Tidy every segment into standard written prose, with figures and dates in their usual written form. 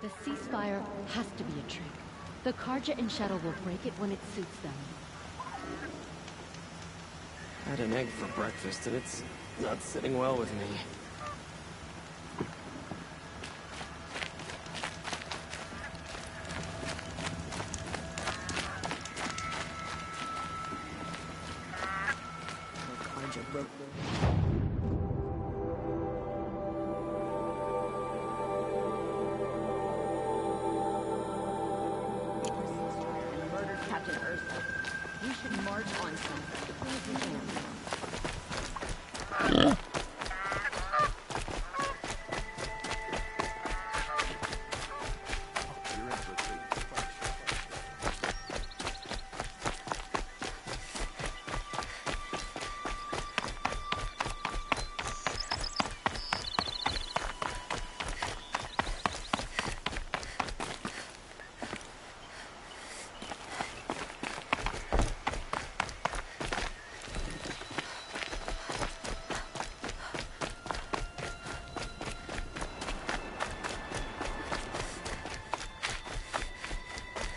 The ceasefire has to be a trick. The Karja and Shadow will break it when it suits them. I had an egg for breakfast and it's not sitting well with me. The Karja broke Captain Ursa, you should march on something. Please, you can.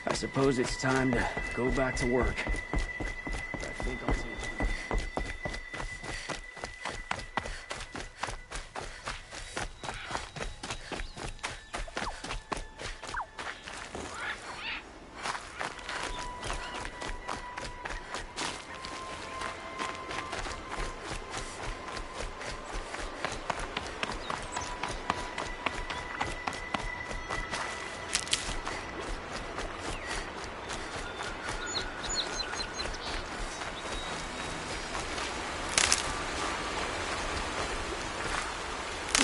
I suppose it's time to go back to work. I think I'll take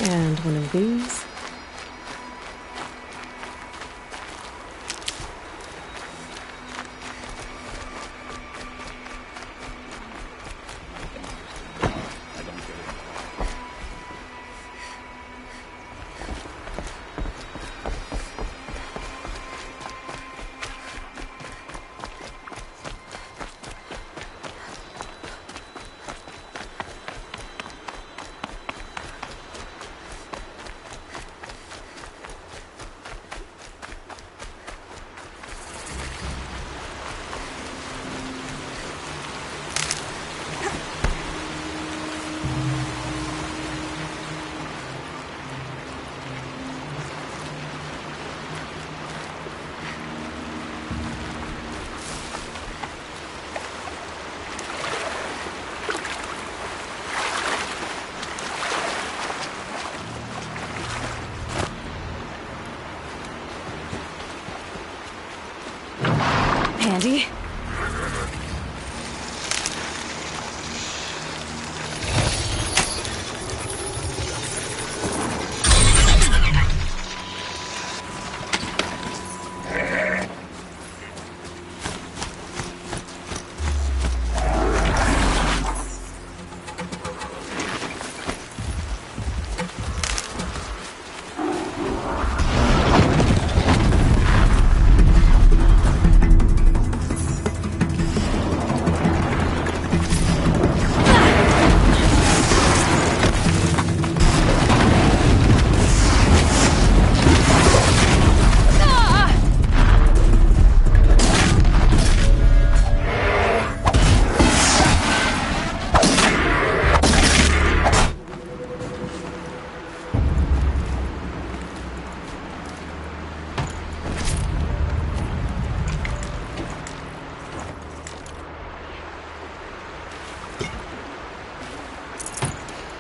And one of these. Handy.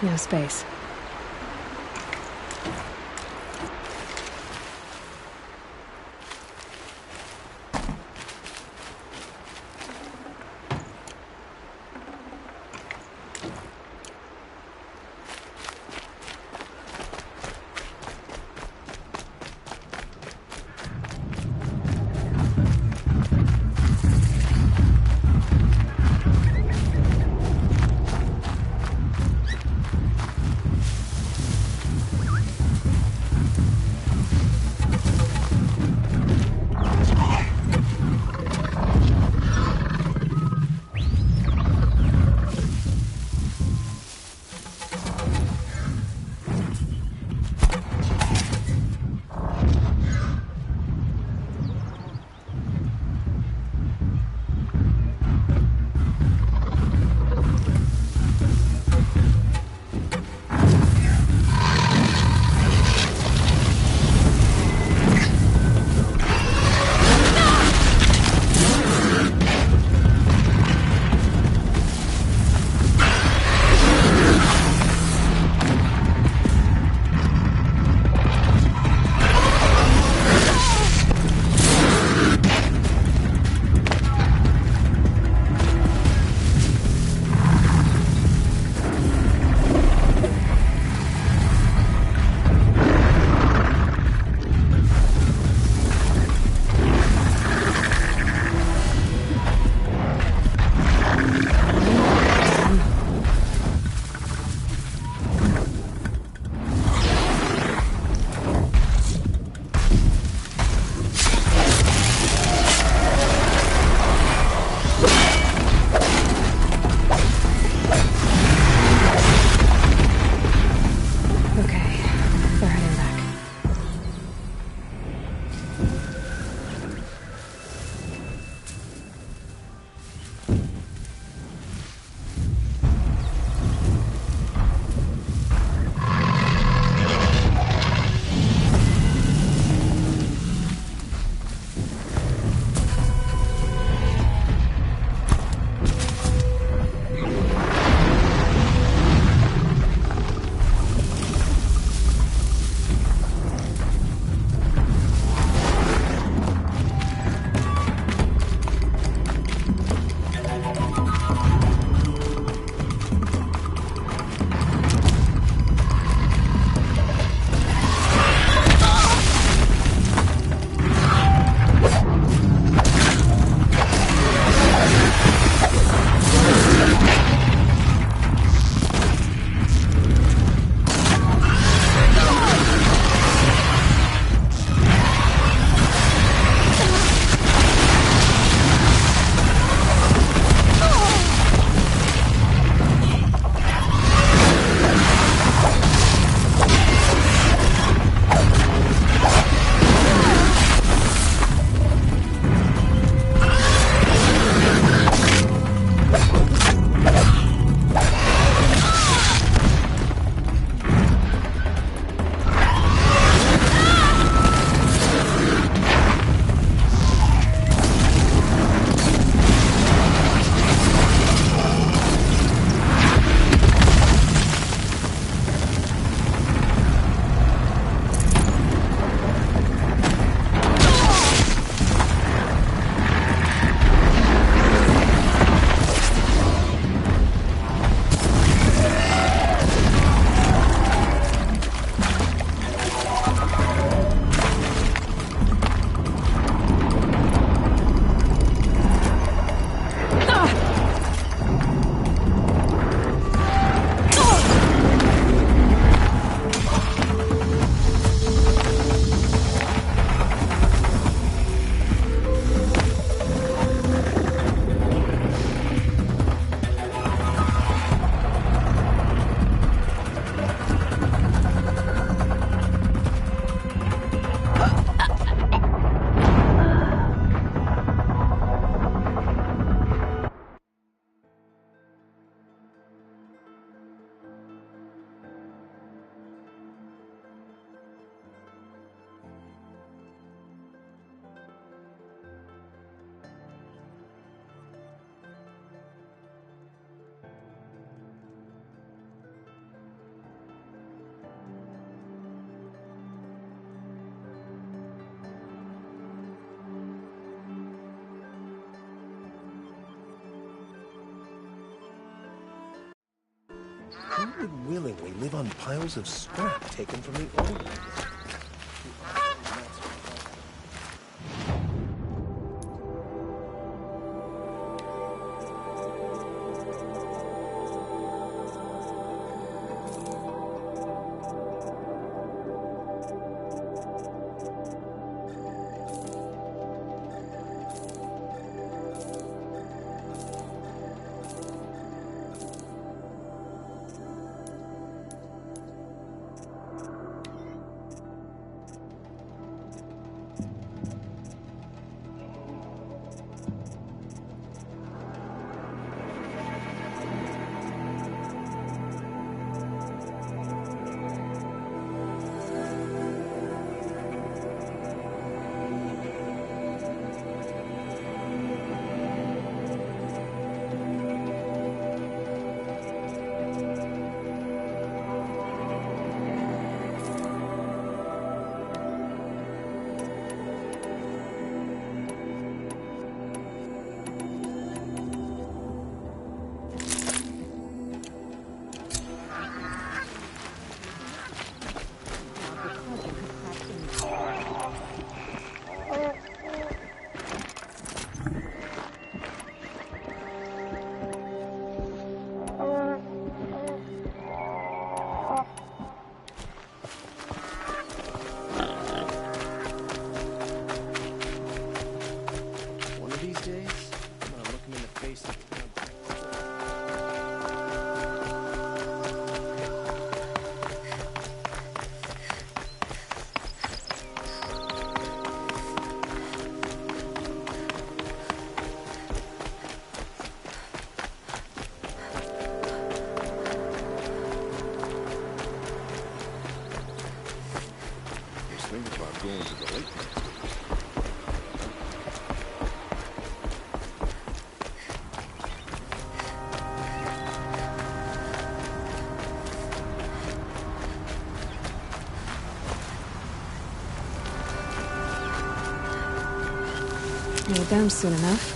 No space. Who would willingly live on piles of scrap taken from the old ones? Need them soon enough.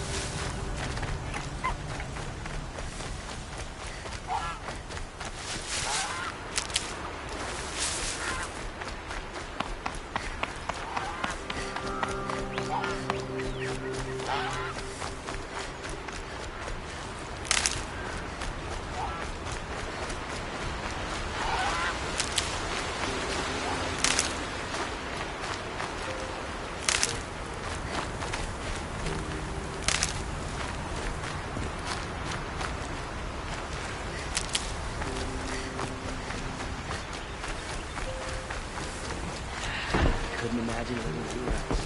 Couldn't imagine living anywhere else.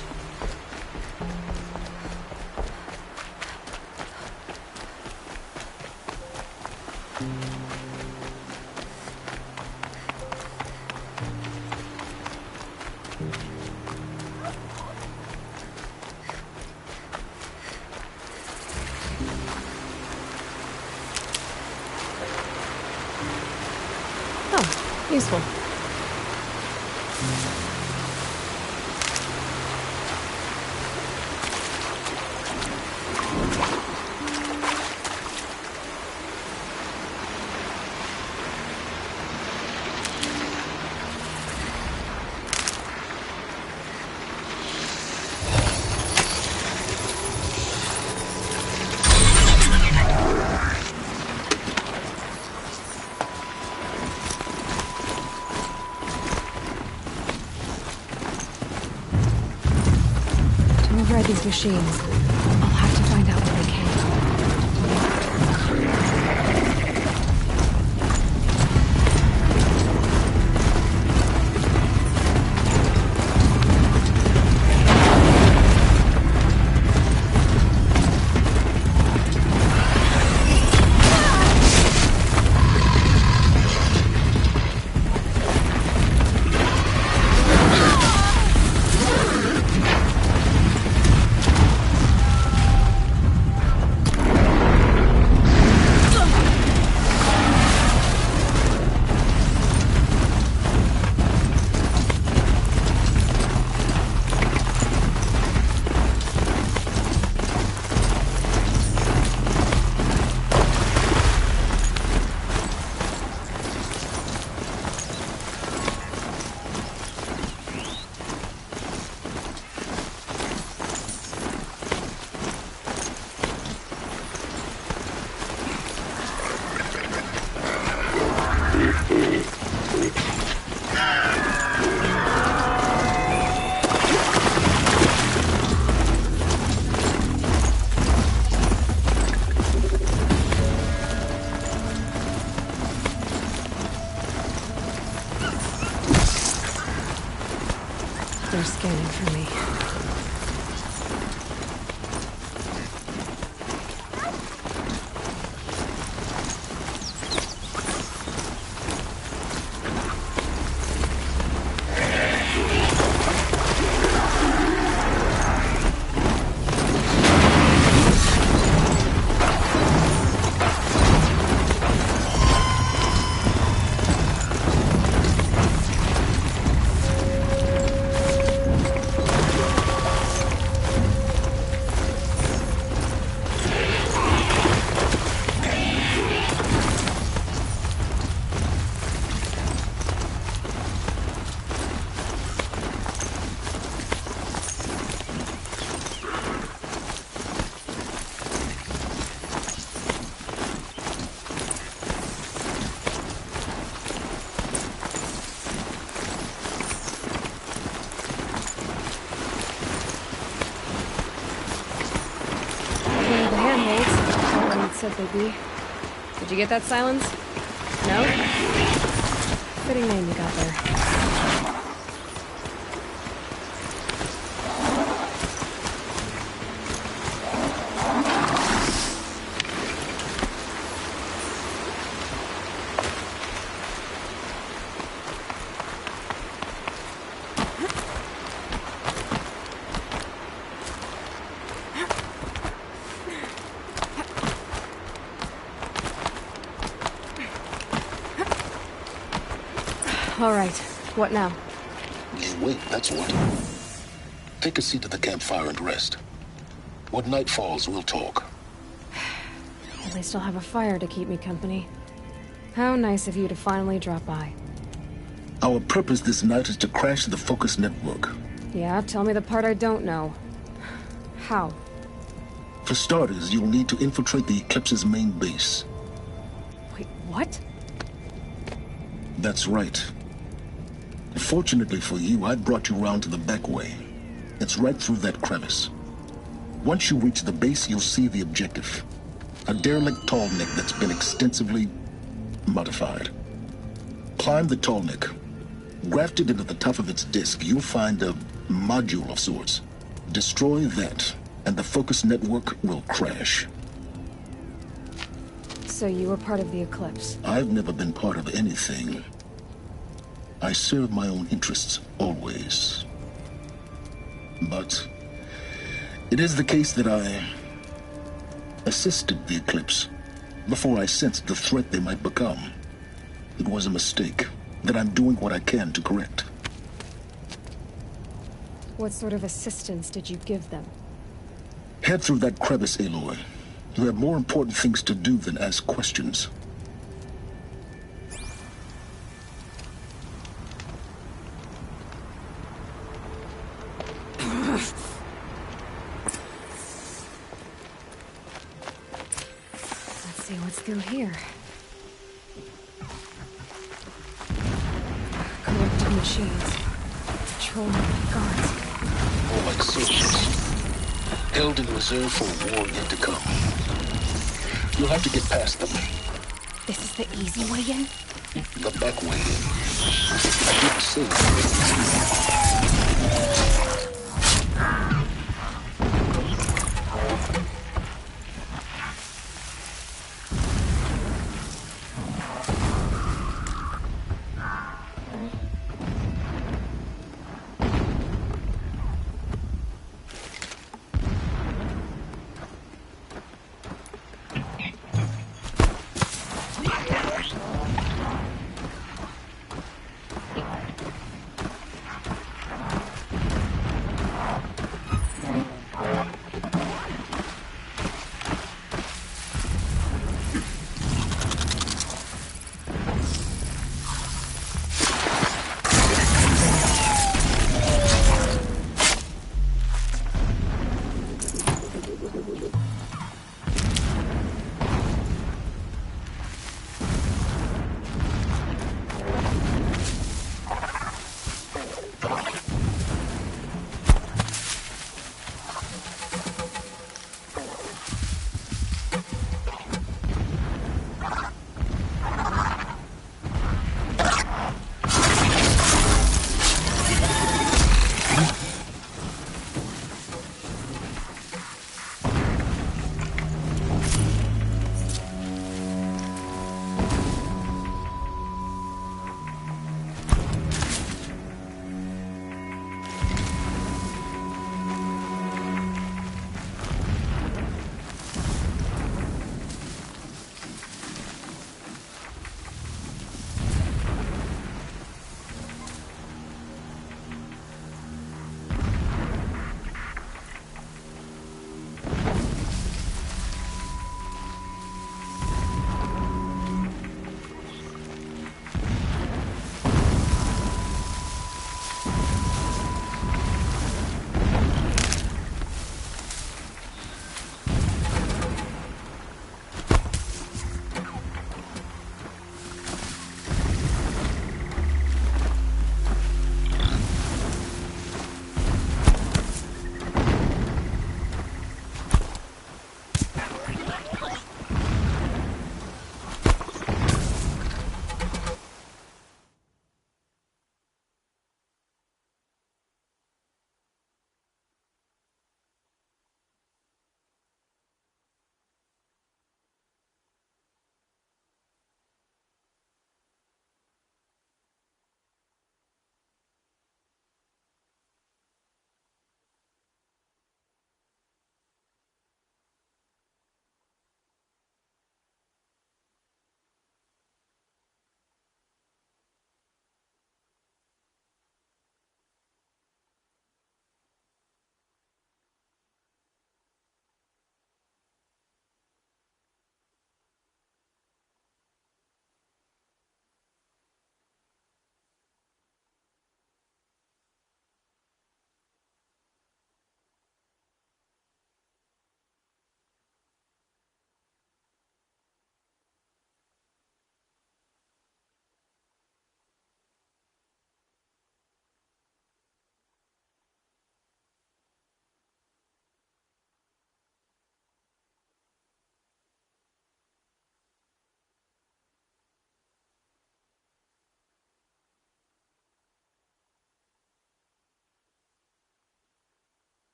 Oh, useful. Override these machines. I'll have to find out where they came scanning for me. Said they'd be. Did you get that, Silence? No? Fitting name you got there. All right. What now? You wait, that's what. Take a seat at the campfire and rest. When night falls, we'll talk. At least I'll have a fire to keep me company. How nice of you to finally drop by. Our purpose this night is to crash the Focus network. Yeah, tell me the part I don't know. How? For starters, you'll need to infiltrate the Eclipse's main base. Wait, what? That's right. Fortunately for you, I brought you round to the back way. It's right through that crevice. Once you reach the base, you'll see the objective. A derelict tall neck that's been extensively modified. Climb the tall neck. Grafted into the top of its disk, you'll find a module of sorts. Destroy that, and the Focus network will crash. So you were part of the Eclipse? I've never been part of anything. I serve my own interests, always. But it is the case that I assisted the Eclipse before I sensed the threat they might become. It was a mistake that I'm doing what I can to correct. What sort of assistance did you give them? Head through that crevice, Aloy. You have more important things to do than ask questions. Let's see what's through here. Corrupted machines. Patrolling guards. More like soldiers. Held in reserve for a war yet to come. You'll have to get past them. This is the easy way in? The back way in. I didn't say that.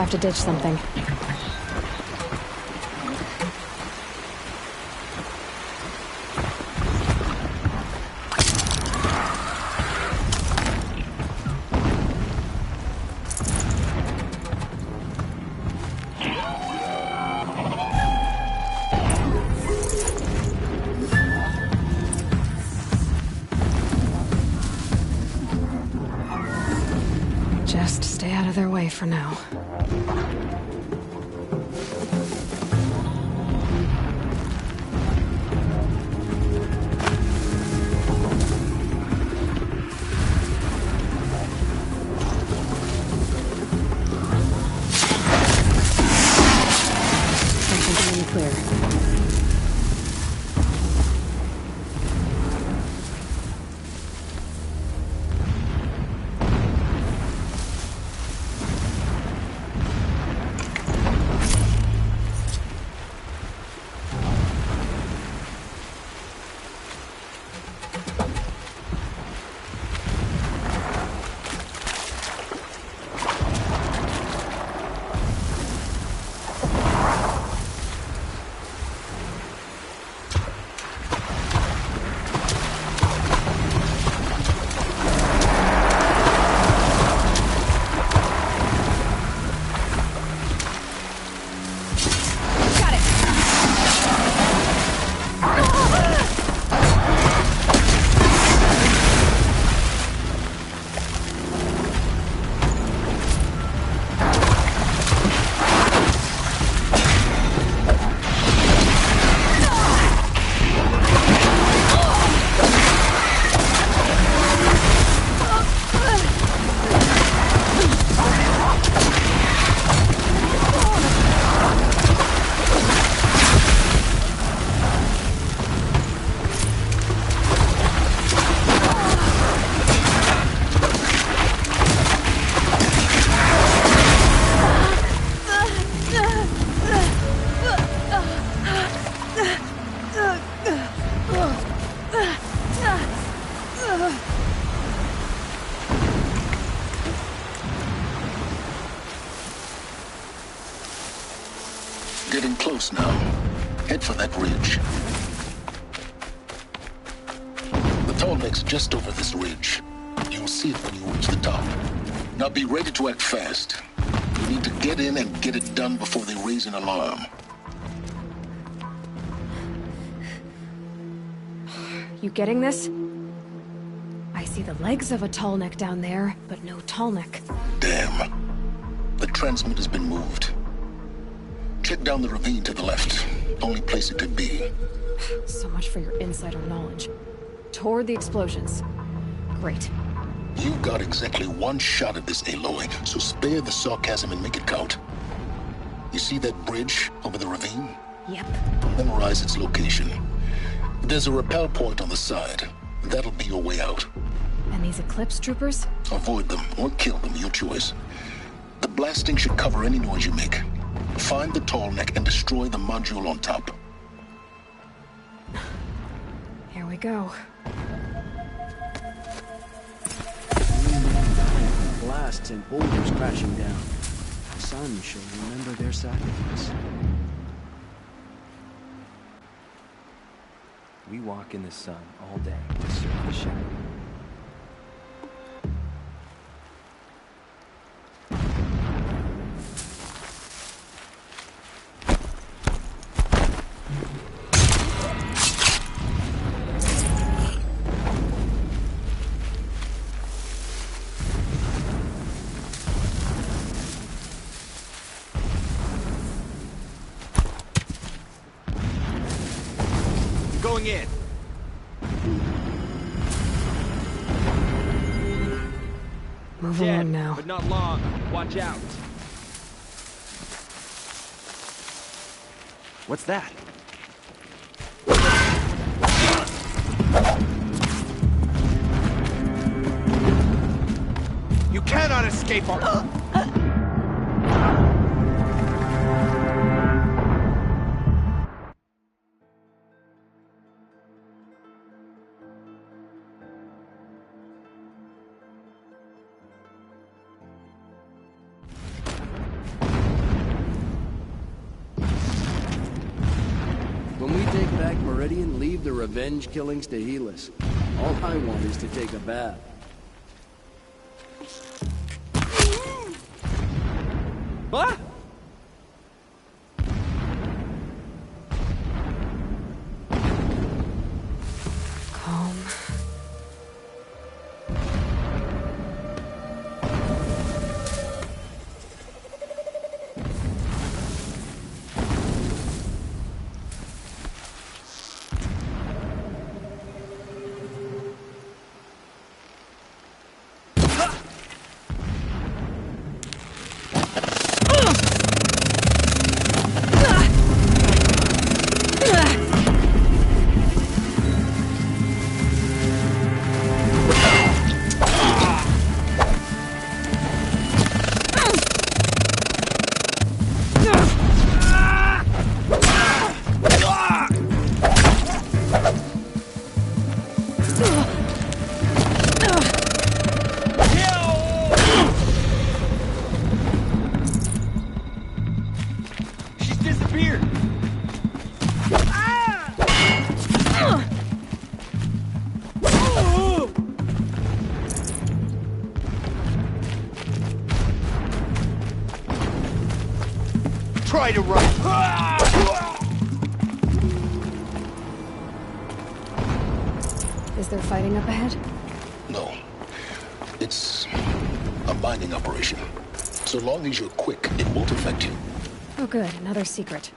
have to ditch something. Just stay out of their way for now. Something in the clear. Getting close now. Head for that ridge. The tall neck's just over this ridge. You'll see it when you reach the top. Now be ready to act fast. You need to get in and get it done before they raise an alarm. You getting this? I see the legs of a tall neck down there, but no tall neck. Damn. The transmitter's been moved. Check down the ravine to the left. Only place it could be. So much for your insider knowledge. Toward the explosions. Great. You've got exactly one shot at this, Aloy, so spare the sarcasm and make it count. You see that bridge over the ravine? Yep. Memorize its location. There's a rappel point on the side. That'll be your way out. And these Eclipse troopers? Avoid them or kill them, your choice. The blasting should cover any noise you make. Find the tall neck and destroy the module on top. Here we go. Blasts and boulders crashing down. The sun shall remember their sacrifice. We walk in the sun all day to serve the shadow. Going in. Move Dead, along now. but not long. Watch out. What's that? You cannot escape our... take back Meridian, leave the revenge killings to Helis. All I want is to take a bath. What? Calm. She's disappeared. Try to run. Is there fighting up ahead? No. It's a mining operation. So long as you're quick, it won't affect you. Oh good, another secret.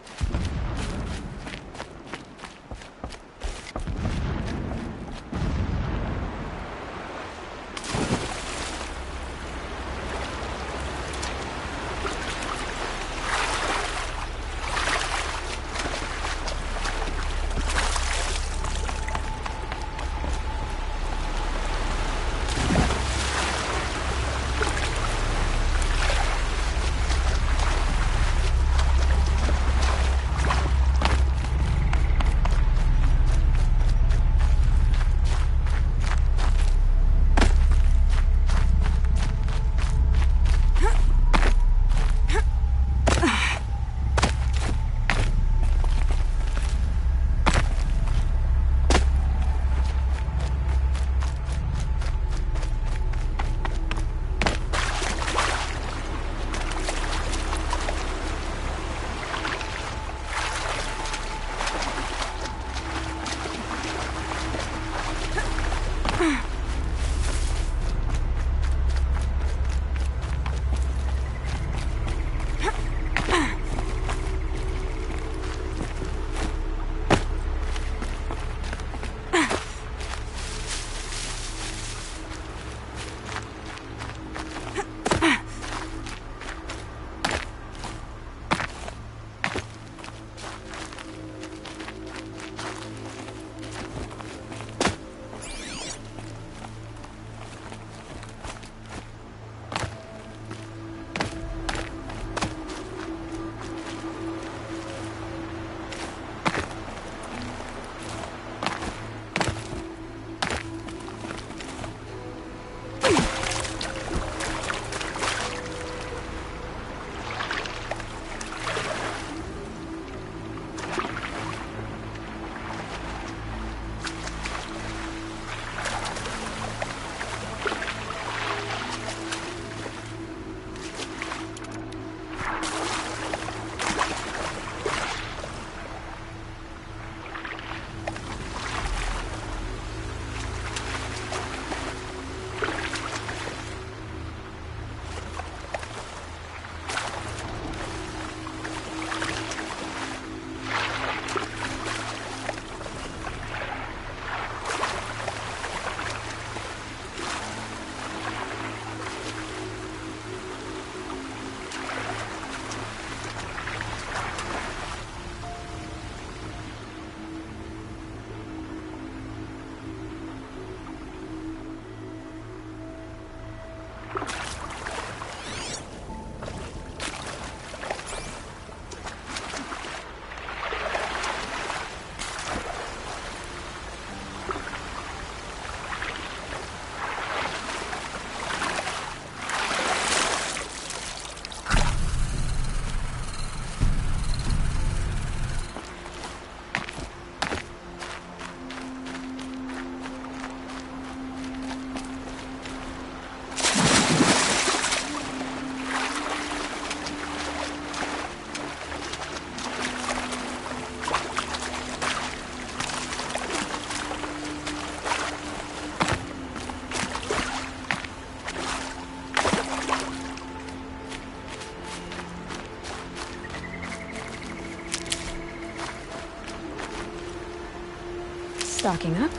Stocking up.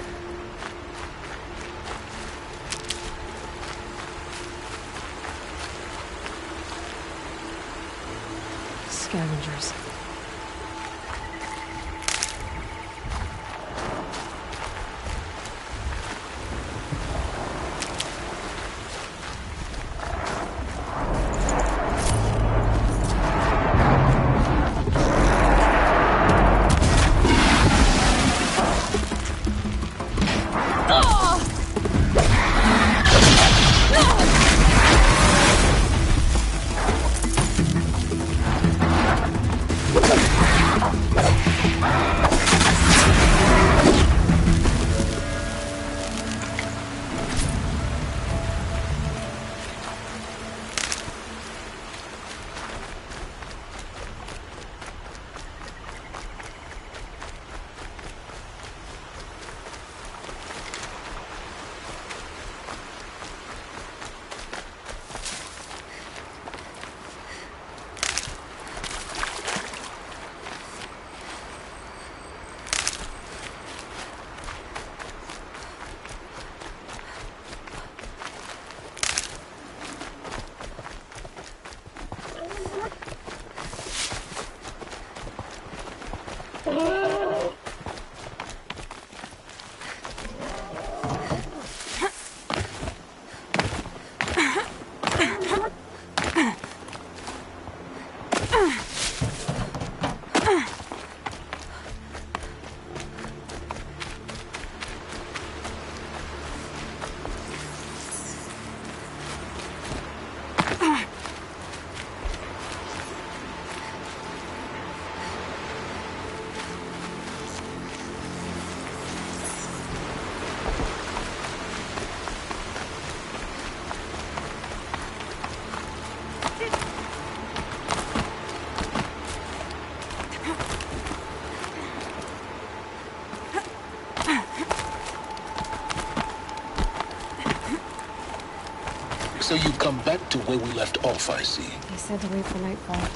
Scavengers. So you come back to where we left off, I see. They said to wait for nightfall.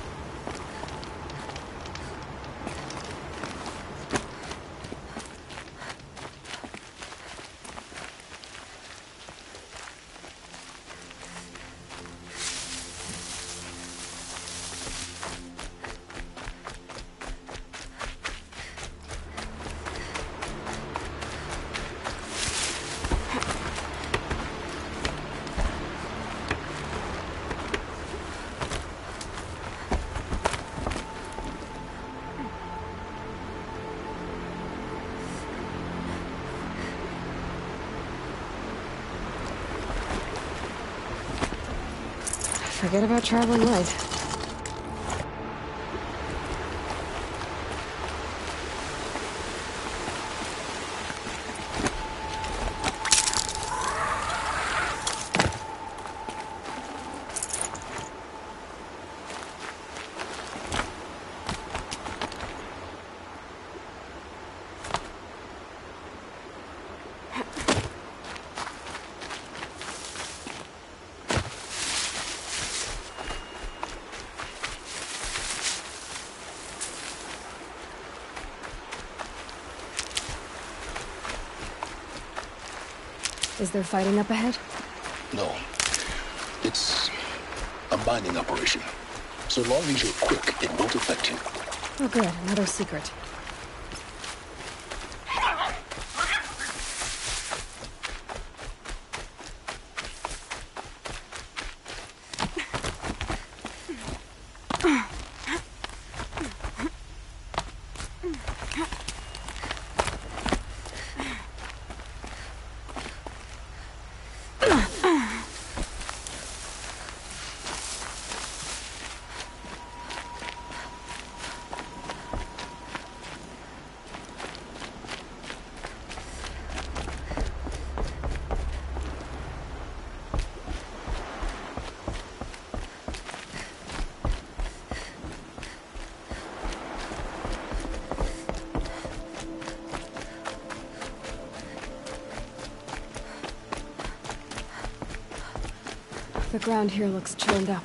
Forget about traveling light. Is there fighting up ahead? No. It's a mining operation. So long as you're quick, it won't affect you. Oh good, another secret. The ground here looks churned up.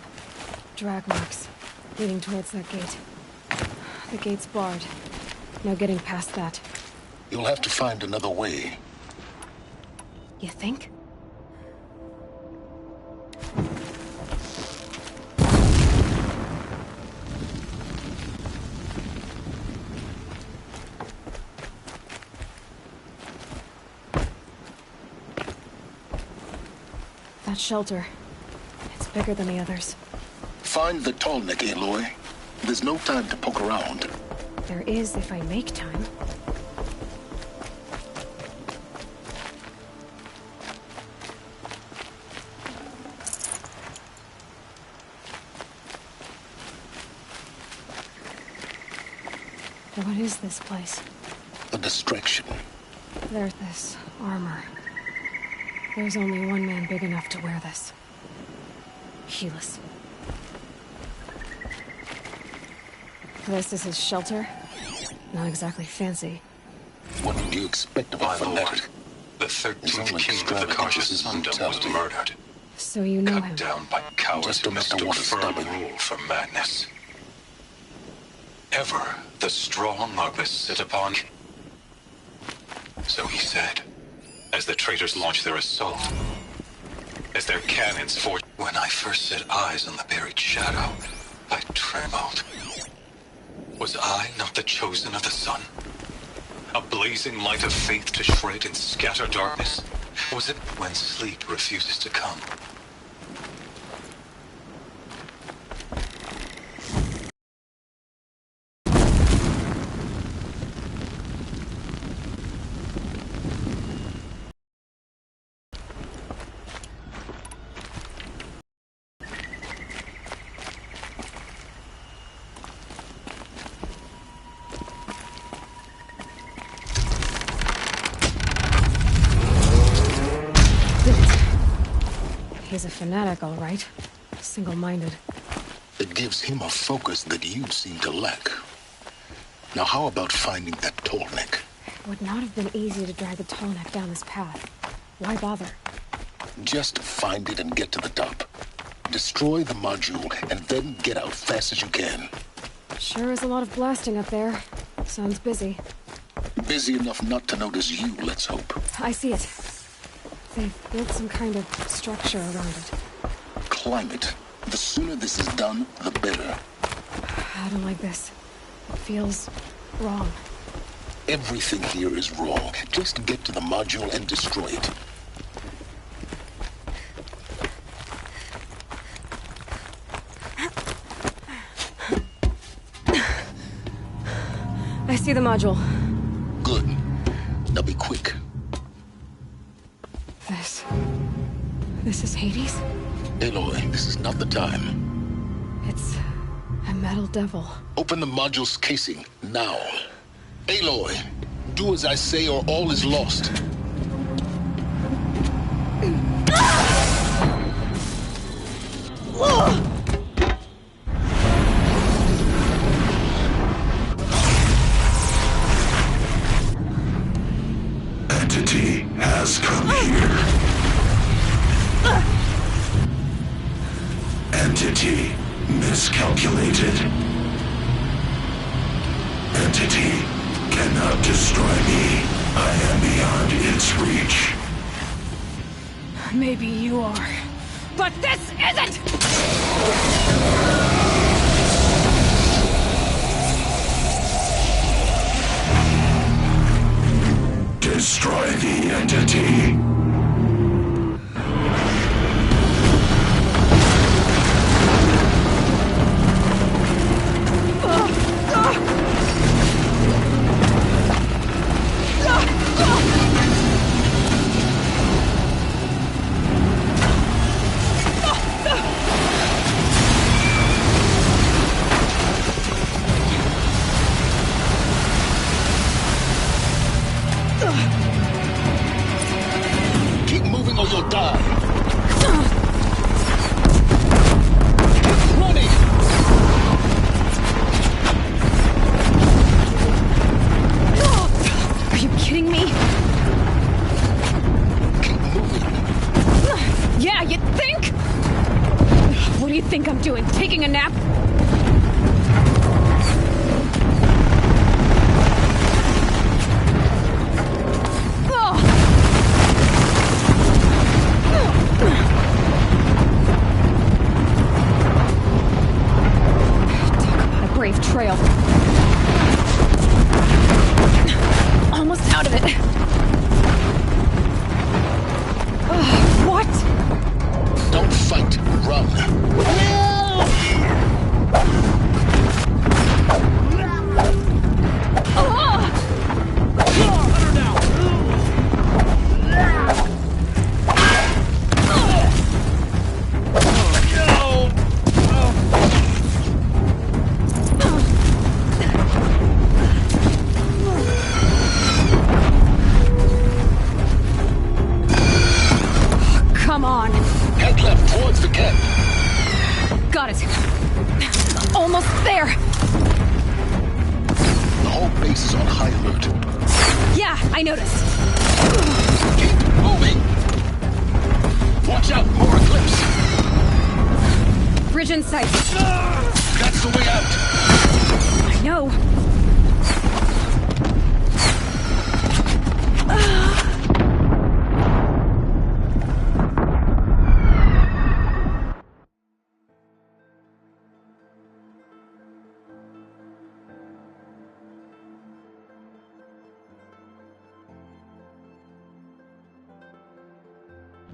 Drag marks, leading towards that gate. The gate's barred. No getting past that. You'll have to find another way. You think? That shelter. It's bigger than the others. Find the tall neck, Aloy. There's no time to poke around. There is if I make time. What is this place? A distraction. There's this armor. There's only one man big enough to wear this. Helis. This is his shelter. Not exactly fancy. What would you expect of a My lord, fanatic? the 13th king of the Karja's Sundom was murdered. So you know Cut him. down by cowards Just who enough to mistook want to firm stop him. rule for madness. Ever the strong are beset upon. So he said, as the traitors launched their assault, as their cannons forged. When I first set eyes on the buried shadow, I trembled. Was I not the chosen of the sun? A blazing light of faith to shred and scatter darkness? Was it when sleep refuses to come? He's a fanatic, all right. Single-minded. It gives him a focus that you seem to lack. Now how about finding that tall neck? It would not have been easy to drag the tall neck down this path. Why bother? Just find it and get to the top. Destroy the module and then get out fast as you can. Sure is a lot of blasting up there. Sounds busy. Busy enough not to notice you, let's hope. I see it. They've built some kind of structure around it. Climb it. The sooner this is done, the better. I don't like this. It feels wrong. Everything here is wrong. Just get to the module and destroy it. I see the module. Good. Now be quick. This is Hades? Aloy, this is not the time. It's a metal devil. Open the module's casing, now. Aloy, do as I say or all is lost. Entity has come here. Entity miscalculated. Entity cannot destroy me. I am beyond its reach. Maybe you are, but this isn't! Destroy the entity. base is on high alert. Yeah, I noticed. Keep moving! Watch out, more Eclipse! Bridge in sight. That's the way out! I know.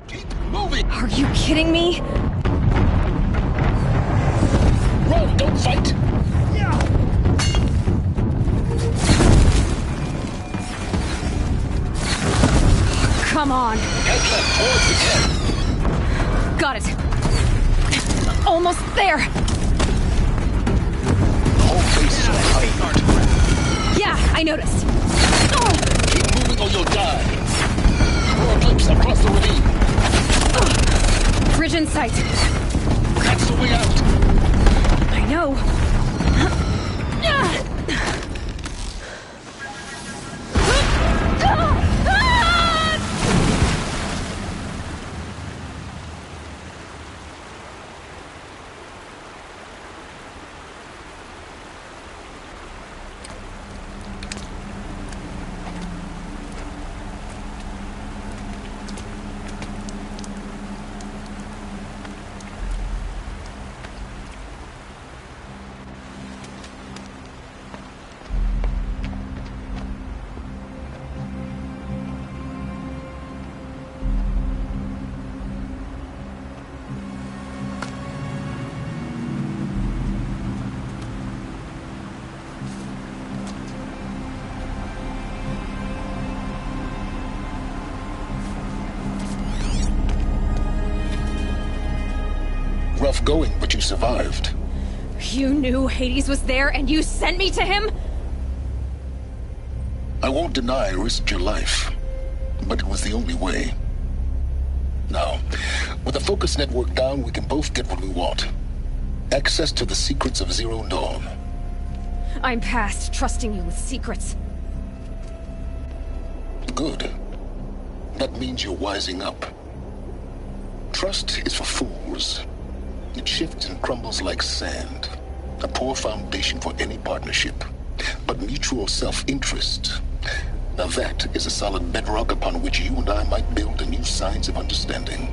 Keep moving! Are you kidding me? Run, don't fight! Come on. Head left towards the camp. Got it. Almost there. The whole base is on high alert. Yeah, I noticed. Keep moving or you'll die. More Eclipse across the ravine. Bridge in sight. That's the way out. I know. Rough going, but you survived. You knew Hades was there and you sent me to him? I won't deny I risked your life, but it was the only way. Now, with the focus network down, we can both get what we want. Access to the secrets of Zero Dawn. I'm past trusting you with secrets. Good. That means you're wising up. Trust is for fools. It shifts and crumbles like sand. A poor foundation for any partnership. But mutual self-interest, now that is a solid bedrock upon which you and I might build a new science of understanding.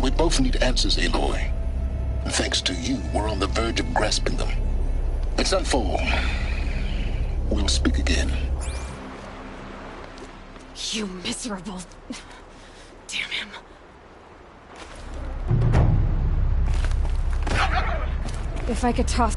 We both need answers, Aloy. And thanks to you, we're on the verge of grasping them. Let's unfold. We'll speak again. You miserable... Damn him. If I could toss...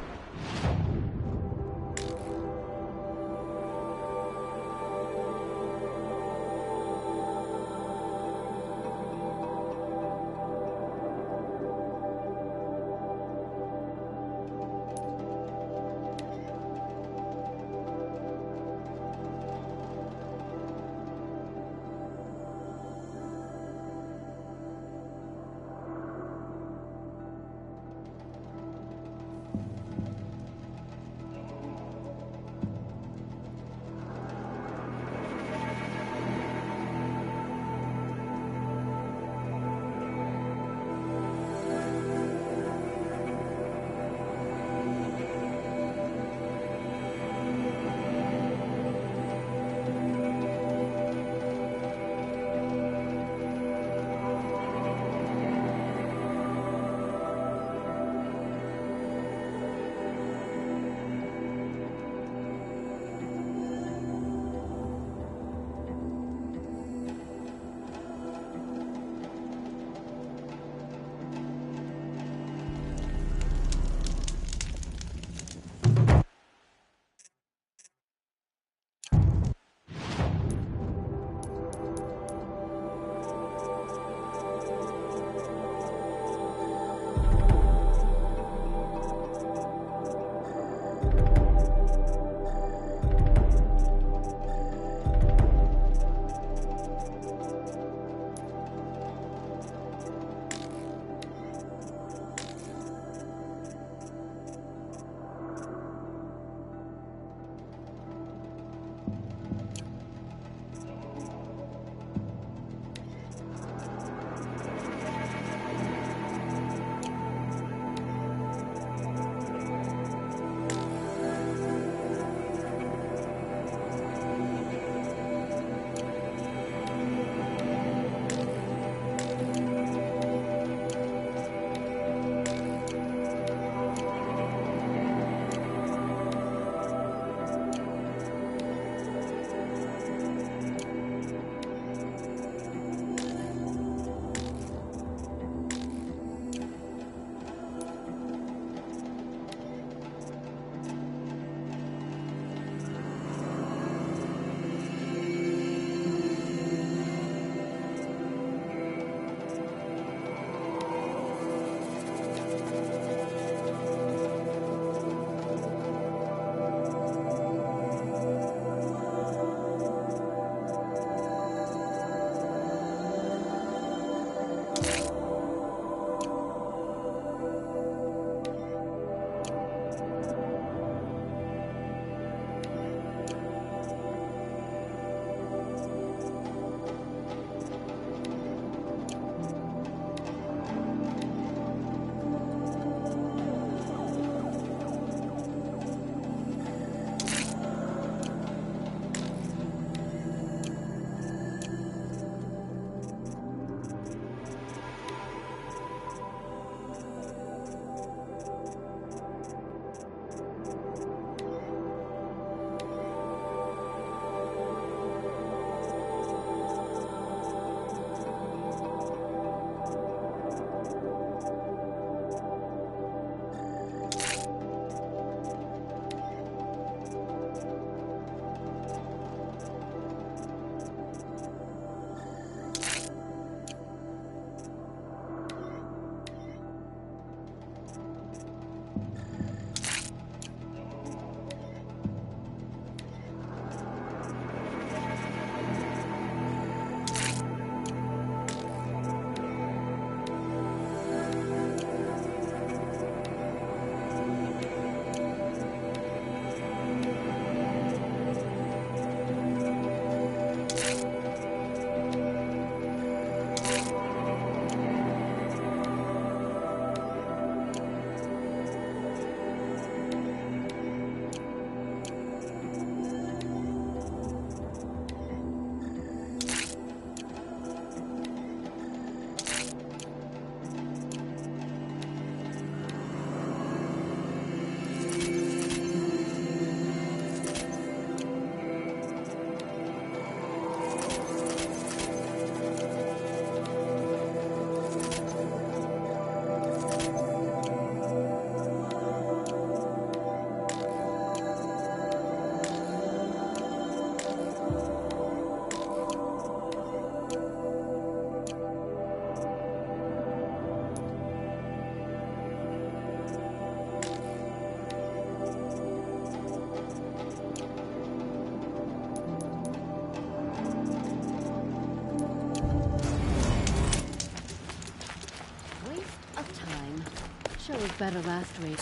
better last week.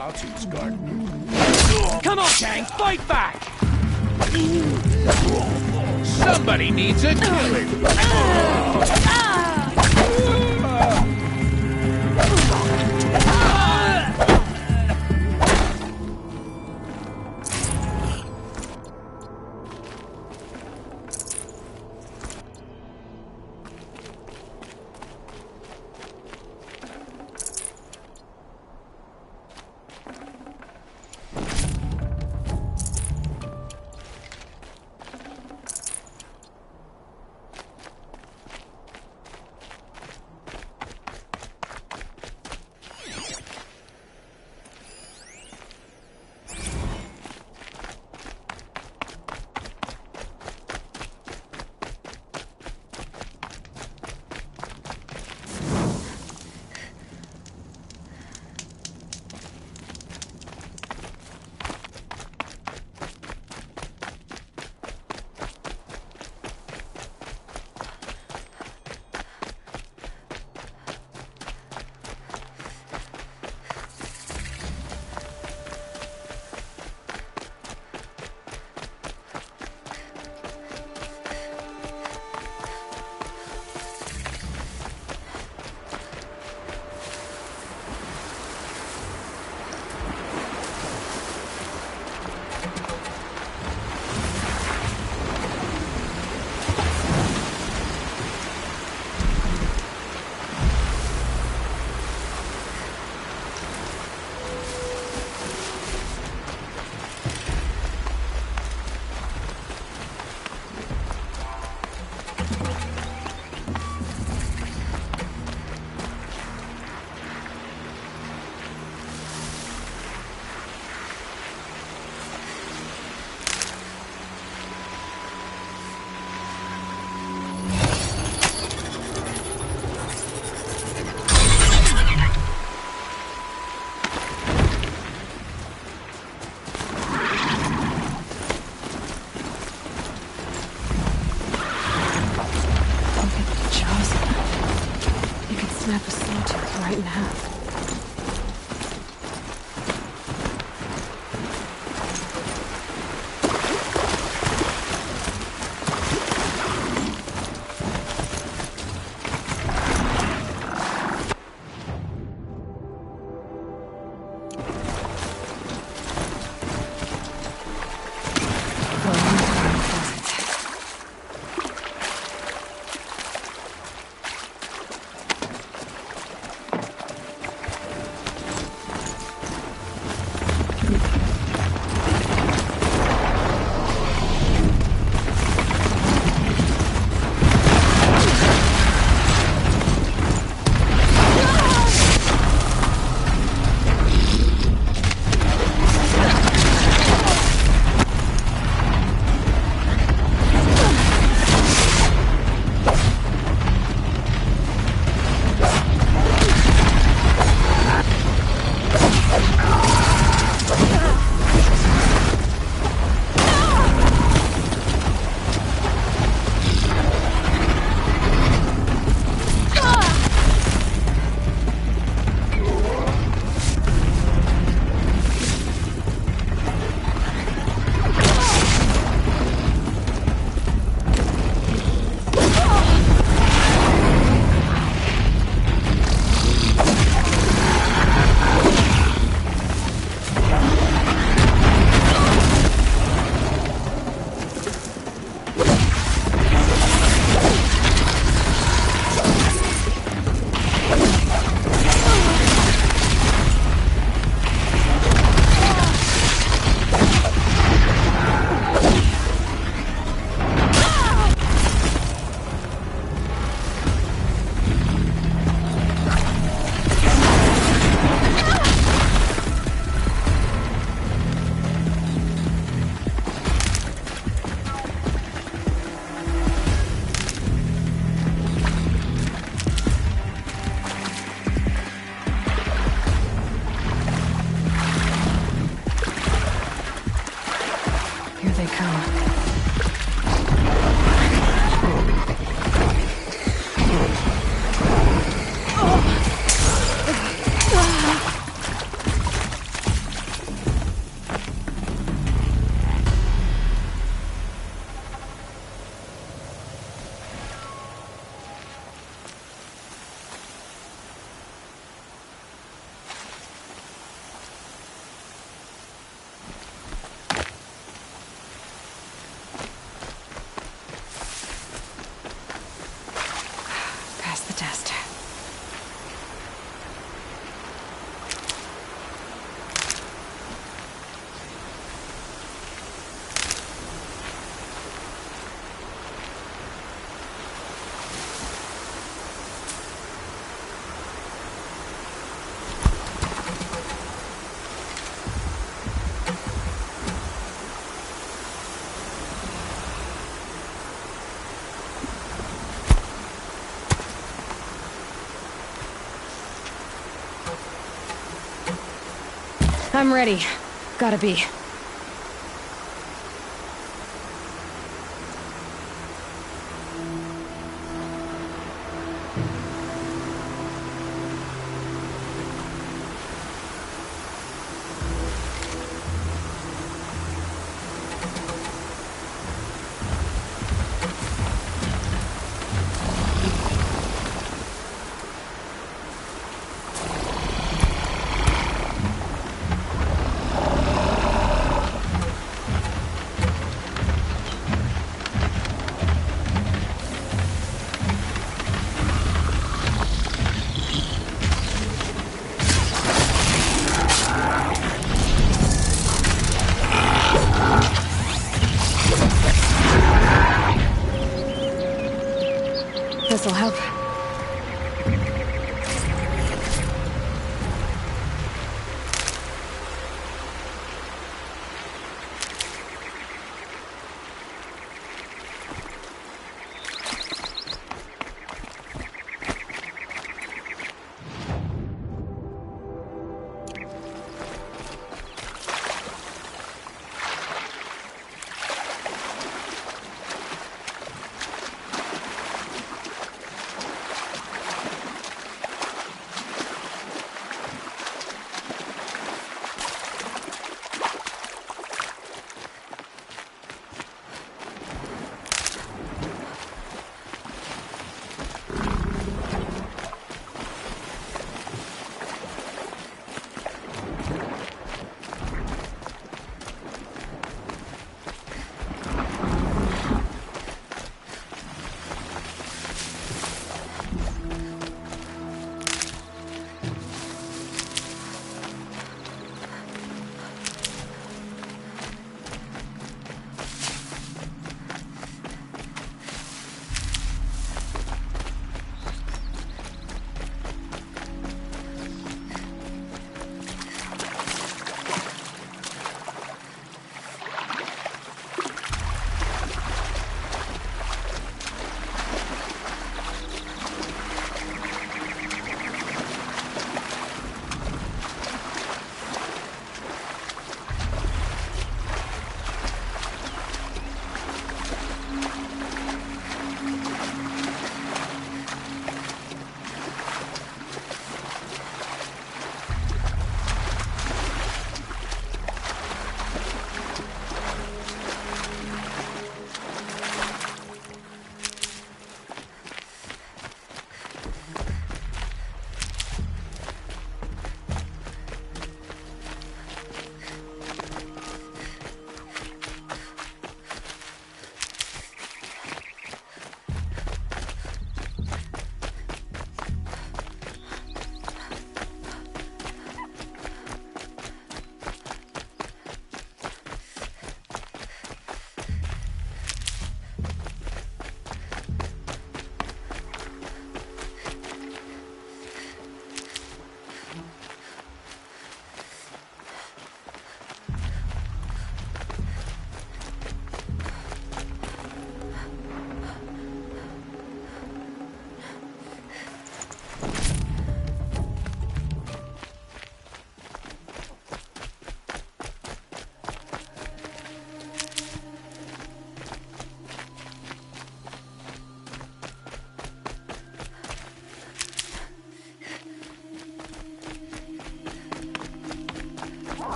Sawtooth's garden. Come on, gang, fight back! Somebody needs a killing. come. Pass the test. I'm ready. Gotta be. This'll help.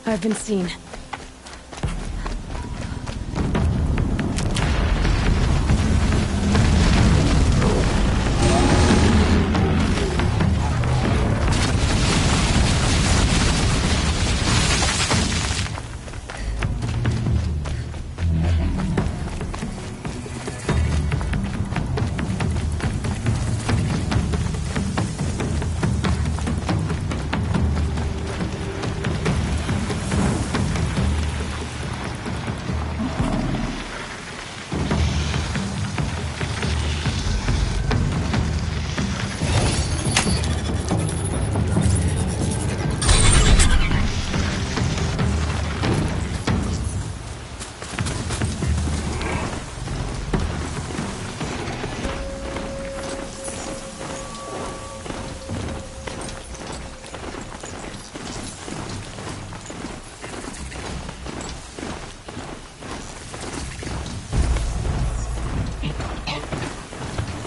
I've been seen.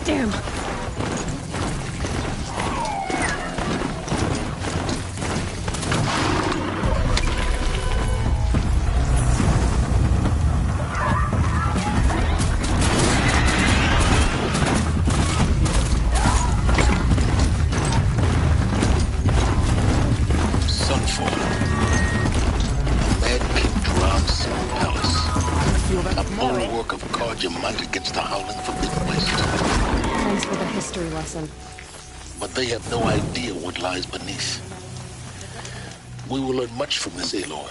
Damn. Thanks for the history lesson. But they have no idea what lies beneath. We will learn much from this, Aloy.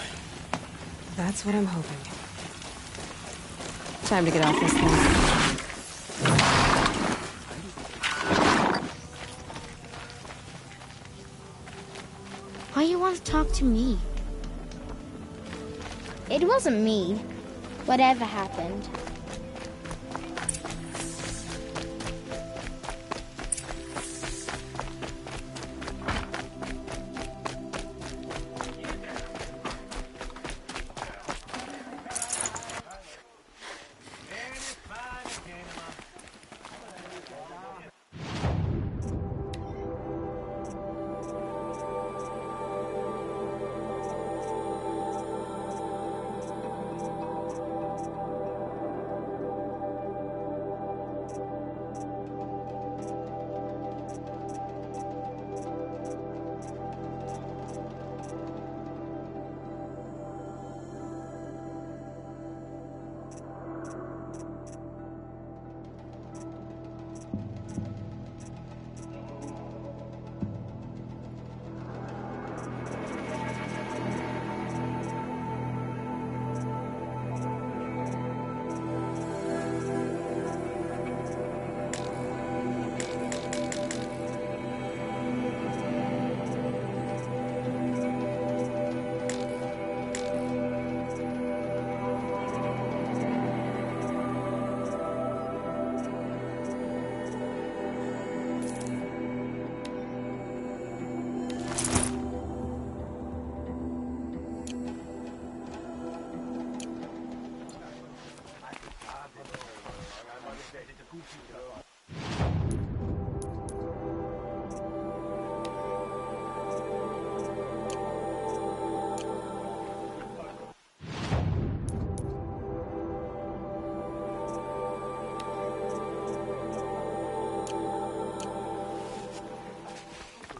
That's what I'm hoping. Time to get off this thing. Why you want to talk to me? It wasn't me. Whatever happened.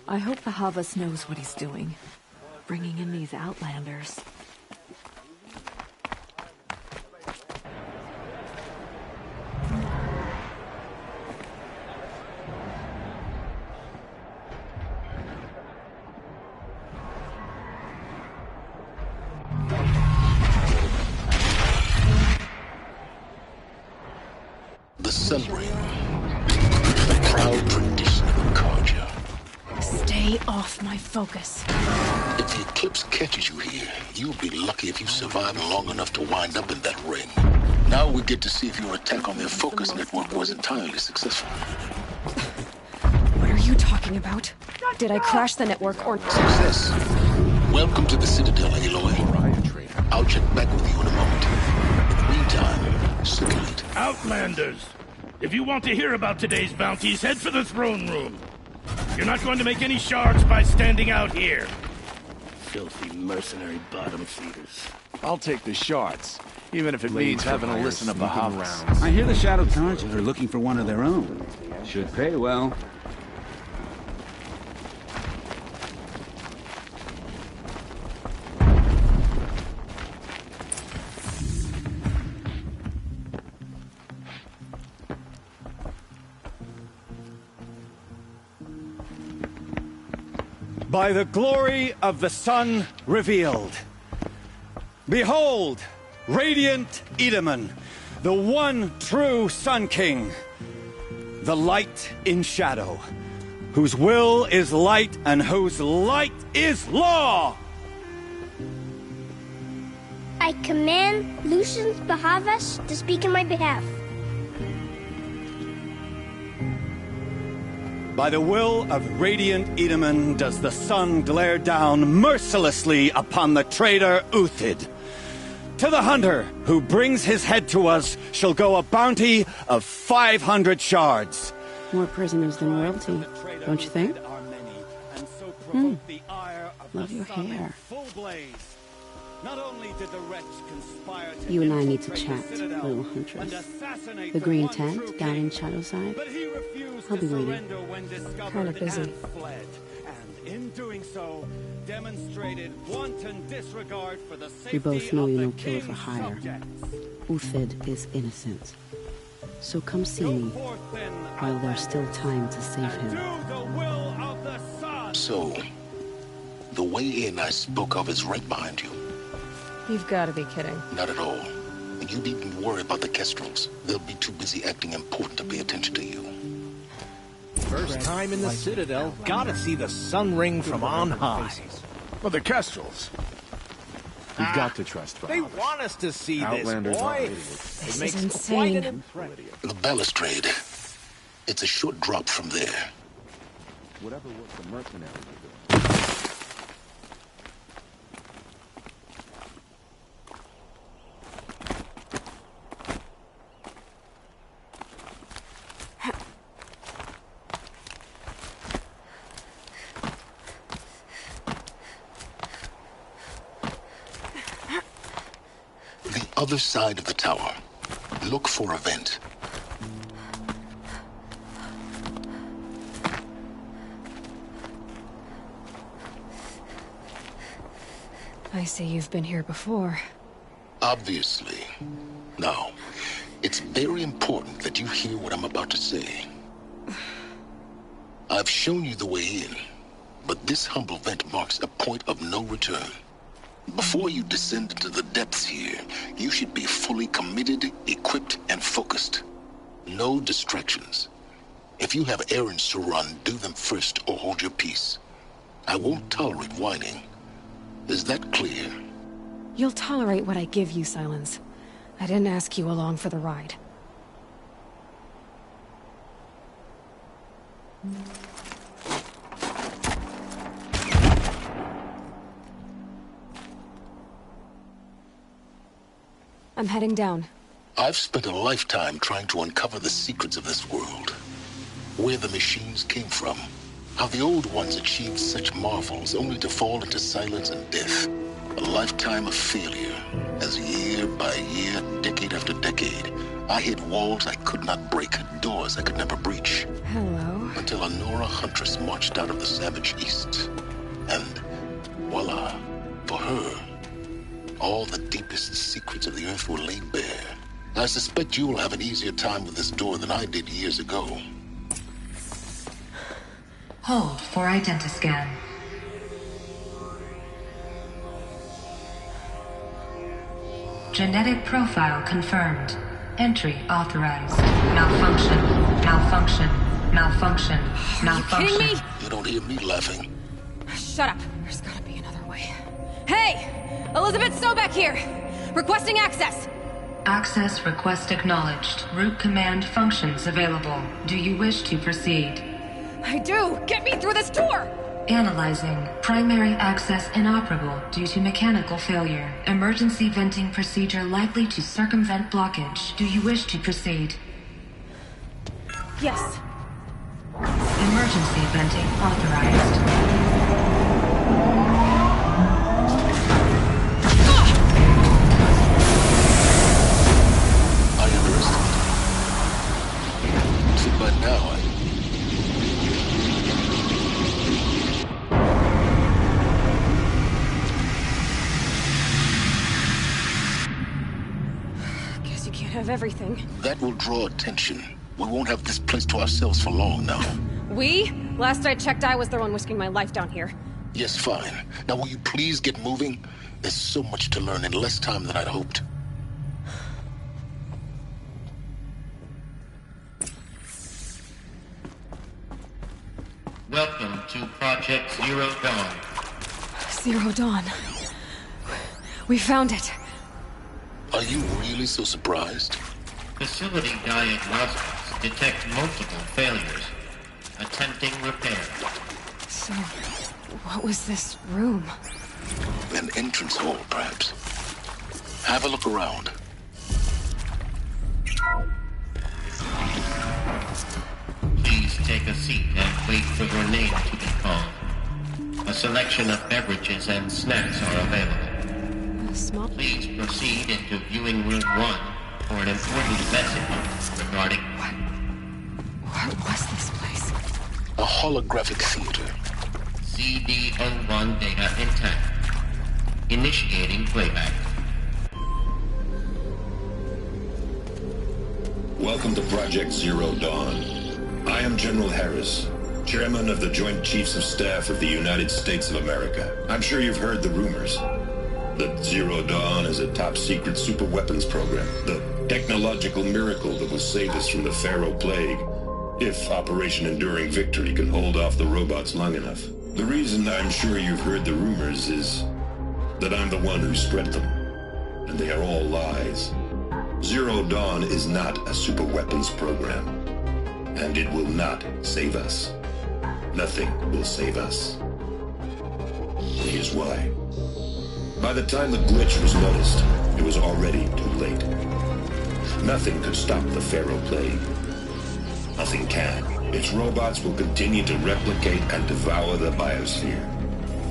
I hope the Havas knows what he's doing. Bringing in these Outlanders. The Sun Ring. The proud tradition of the Karja. Stay off my focus. If the eclipse catches you here, you'll be lucky if you survive long enough to wind up in that ring. Now we get to see if your attack on their focus network was entirely successful. What are you talking about? Did I crash the network or... Success. Welcome to the Citadel, Aloy. I'll check back with you in a moment. In the meantime, circulate. Outlanders! If you want to hear about today's bounties, head for the throne room. You're not going to make any shards by standing out here. filthy mercenary bottom feeders. I'll take the shards, even if it means having to listen to Bahavas. I hear the Shadow Tarja are looking for one of their own. Should pay well. By the glory of the sun revealed. Behold, radiant Edaman, the one true Sun King, the light in shadow, whose will is light and whose light is law! I command Lucius Bahavas to speak in my behalf. By the will of radiant Edaman does the sun glare down mercilessly upon the traitor Uthid. To the hunter who brings his head to us shall go a bounty of 500 shards. More prisoners than royalty, don't you think? Love your hair. Not only did the wretch conspire to You and I need to chat, little huntress. The green tent down in Shadowside. I'll be waiting. Kind of busy. And in doing so, demonstrated wanton disregard for the safety We both know of you're the no killer for king's hire. subjects. Uthid is innocent. So come see me while there's still time to save him. So, the way in I spoke of is right behind you. You've got to be kidding. Not at all. And you needn't worry about the Kestrels. They'll be too busy acting important to pay attention to you. First time in the Citadel, gotta see the sun ring from on high. Well, the Kestrels. You've got to trust They Bahavas. want us to see Outlanders this, are boy. idiots. It This makes is quite an insane. impression. The balustrade. It's a short drop from there. Whatever work the mercenaries are doing. The other side of the tower. Look for a vent. I see you've been here before. Obviously. Now, it's very important that you hear what I'm about to say. I've shown you the way in, but this humble vent marks a point of no return. Before you descend into the depths here, you should be fully committed, equipped, and focused. No distractions. If you have errands to run, do them first or hold your peace. I won't tolerate whining. Is that clear? You'll tolerate what I give you, Silence. I didn't ask you along for the ride. I'm heading down. I've spent a lifetime trying to uncover the secrets of this world. Where the machines came from. How the old ones achieved such marvels only to fall into silence and death. A lifetime of failure, as year by year, decade after decade, I hit walls I could not break, doors I could never breach. Hello. Until a Nora huntress marched out of the savage east. And voila, for her, all the deepest secrets of the earth were laid bare. I suspect you will have an easier time with this door than I did years ago. Hold for identiscan. Genetic profile confirmed. Entry authorized. Malfunction. Malfunction. Malfunction. Malfunction. Are you kidding me? You don't hear me laughing. Shut up. There's gotta be another way. Hey! Elizabeth Sobeck here! Requesting access! Access request acknowledged. Root command functions available. Do you wish to proceed? I do! Get me through this door! Analyzing. Primary access inoperable due to mechanical failure. Emergency venting procedure likely to circumvent blockage. Do you wish to proceed? Yes. Emergency venting authorized. of everything. That will draw attention. We won't have this place to ourselves for long now. We? Last I checked, I was the one risking my life down here. Yes, fine. Now will you please get moving? There's so much to learn in less time than I'd hoped. Welcome to Project Zero Dawn. Zero Dawn. We found it. Are you really so surprised? Facility diagnostics detect multiple failures. Attempting repair. So, what was this room? An entrance hall, perhaps. Have a look around. Please take a seat and wait for your name to be called. A selection of beverages and snacks are available. Please proceed into viewing room 1 for an important message regarding... What was this place? A holographic theater. CD01 data intact. Initiating playback. Welcome to Project Zero Dawn. I am General Harris, Chairman of the Joint Chiefs of Staff of the United States of America. I'm sure you've heard the rumors that Zero Dawn is a top-secret super-weapons program, the technological miracle that will save us from the Pharaoh Plague, if Operation Enduring Victory can hold off the robots long enough. The reason I'm sure you've heard the rumors is that I'm the one who spread them, and they are all lies. Zero Dawn is not a super-weapons program, and it will not save us. Nothing will save us. Here's why. By the time the glitch was noticed, it was already too late. Nothing could stop the Pharaoh Plague. Nothing can. Its robots will continue to replicate and devour the biosphere.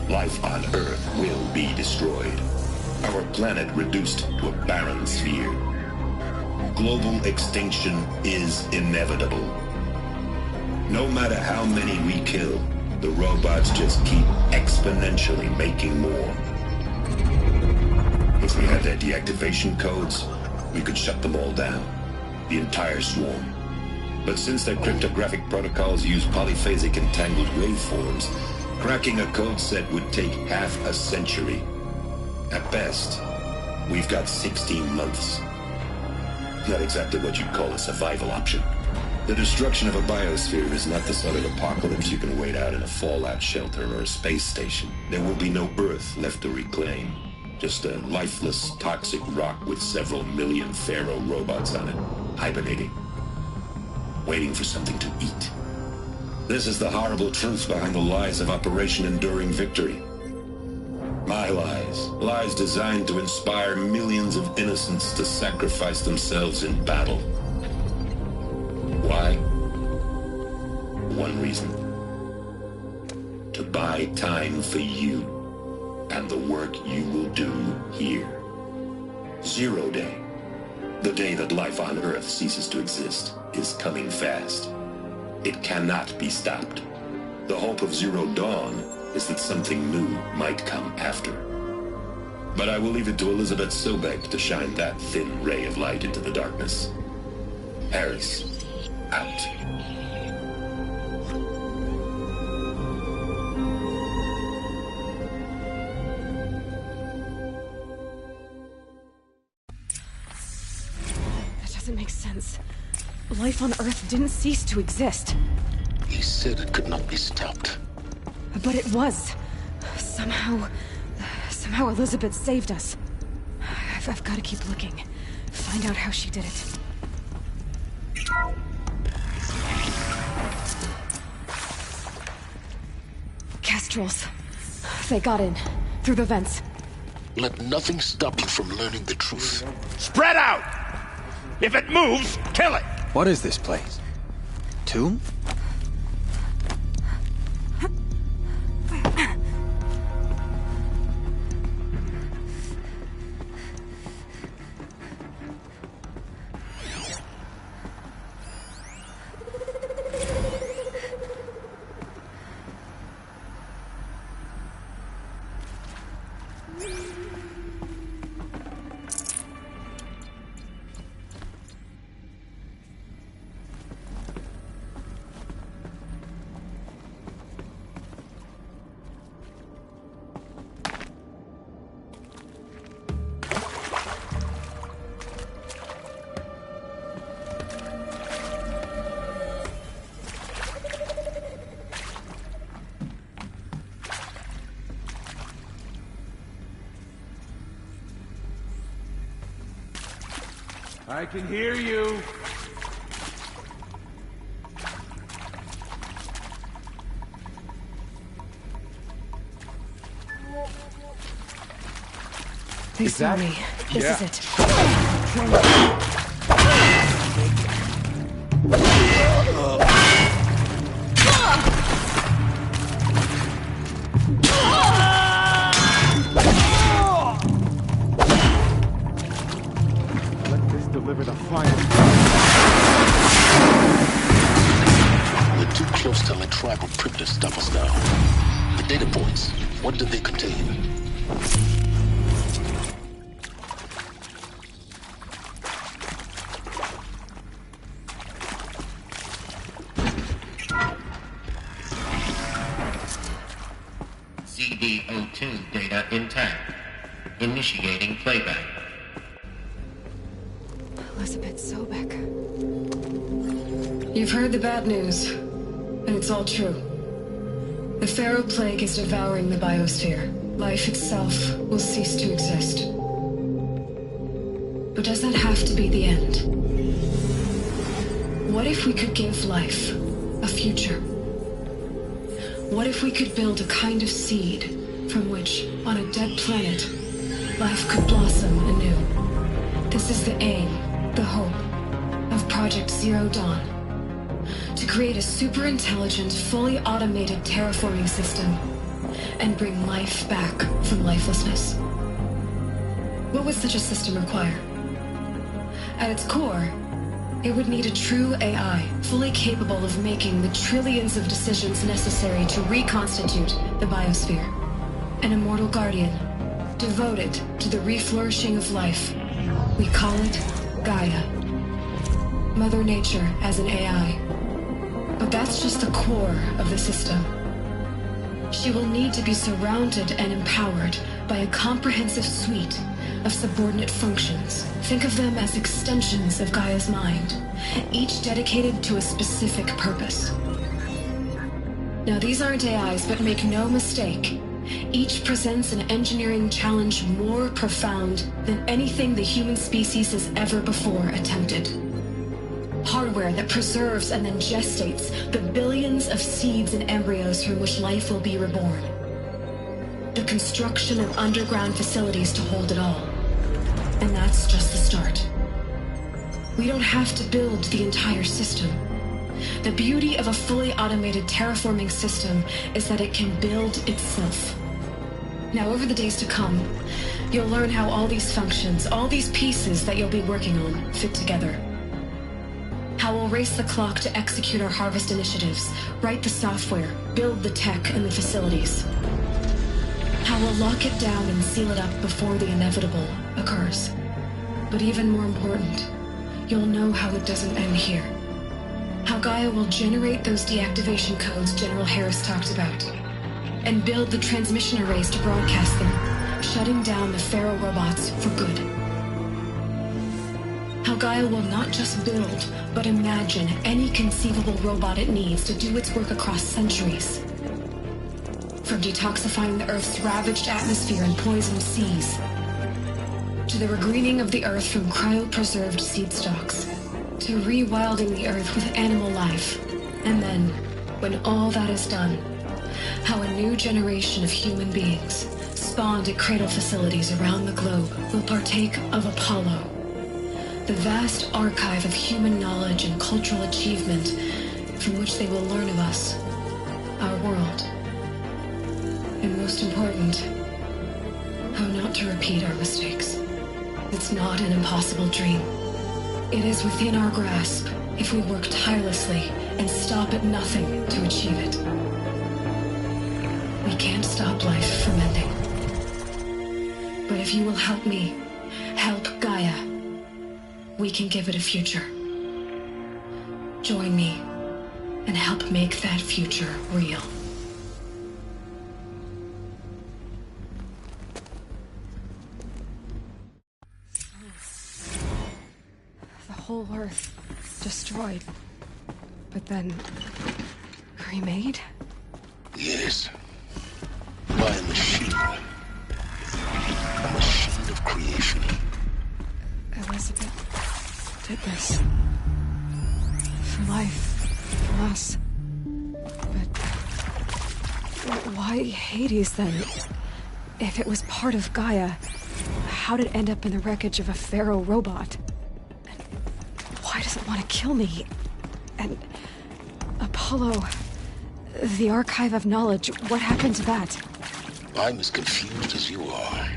Life on Earth will be destroyed. Our planet reduced to a barren sphere. Global extinction is inevitable. No matter how many we kill, the robots just keep exponentially making more. If we had their deactivation codes, we could shut them all down. The entire swarm. But since their cryptographic protocols use polyphasic entangled waveforms, cracking a code set would take half a century. At best, we've got 16 months. Not exactly what you'd call a survival option. The destruction of a biosphere is not the sort of apocalypse you can wait out in a fallout shelter or a space station. There will be no Earth left to reclaim. Just a lifeless, toxic rock with several million Pharaoh robots on it, hibernating. Waiting for something to eat. This is the horrible truth behind the lies of Operation Enduring Victory. My lies. Lies designed to inspire millions of innocents to sacrifice themselves in battle. Why? One reason. To buy time for you and the work you will do here. Zero Day. The day that life on Earth ceases to exist is coming fast. It cannot be stopped. The hope of Zero Dawn is that something new might come after. But I will leave it to Elizabeth Sobek to shine that thin ray of light into the darkness. Harris, out. That doesn't make sense. Life on Earth didn't cease to exist. He said it could not be stopped. But it was. Somehow Elizabeth saved us. I've got to keep looking. Find out how she did it. Kestrels. They got in. Through the vents. Let nothing stop you from learning the truth. Spread out! If it moves, kill it! What is this place? Tomb? I can hear you. They saw me. This is it. Let this deliver the fire. We're too close to let tribal cryptids stop us now. The data points, what do they contain? CD02 data intact. Initiating playback. Elizabeth Sobek. You've heard the bad news, and it's all true. The Pharaoh Plague is devouring the biosphere. Life itself will cease to exist. But does that have to be the end? What if we could give life a future? What if we could build a kind of seed from which, on a dead planet, life could blossom anew? This is the aim, the hope, of Project Zero Dawn. To create a super-intelligent, fully automated terraforming system and bring life back from lifelessness. What would such a system require? At its core, it would need a true AI, fully capable of making the trillions of decisions necessary to reconstitute the biosphere. An immortal guardian, devoted to the reflourishing of life. We call it Gaia. Mother Nature as an AI. But that's just the core of the system. She will need to be surrounded and empowered by a comprehensive suite of subordinate functions. Think of them as extensions of Gaia's mind, each dedicated to a specific purpose. Now, these aren't AIs, but make no mistake, each presents an engineering challenge more profound than anything the human species has ever before attempted. Hardware that preserves and then gestates the billions of seeds and embryos from which life will be reborn. The construction of underground facilities to hold it all. And that's just the start. We don't have to build the entire system. The beauty of a fully automated terraforming system is that it can build itself. Now, over the days to come, you'll learn how all these functions, all these pieces that you'll be working on, fit together. How we'll race the clock to execute our harvest initiatives, write the software, build the tech and the facilities. How we'll lock it down and seal it up before the inevitable occurs. But even more important, you'll know how it doesn't end here. How Gaia will generate those deactivation codes General Harris talked about, and build the transmission arrays to broadcast them, shutting down the Pharaoh robots for good. How Gaia will not just build, but imagine any conceivable robot it needs to do its work across centuries. From detoxifying the Earth's ravaged atmosphere and poisoned seas, to the regreening of the Earth from cryopreserved seed stalks, to rewilding the Earth with animal life. And then, when all that is done, how a new generation of human beings, spawned at cradle facilities around the globe, will partake of Apollo, the vast archive of human knowledge and cultural achievement from which they will learn of us, our world. And most important, how not to repeat our mistakes. It's not an impossible dream. It is within our grasp if we work tirelessly and stop at nothing to achieve it. We can't stop life from ending. But if you will help me, help Gaia, we can give it a future. Join me and help make that future real. The whole Earth destroyed, but then remade? Yes. By a machine. A machine of creation. Elizabeth did this. For life. For us. But... why Hades, then? If it was part of Gaia, how did it end up in the wreckage of a pharaoh robot? And why does it want to kill me? And... Apollo... the Archive of Knowledge, what happened to that? I'm as confused as you are.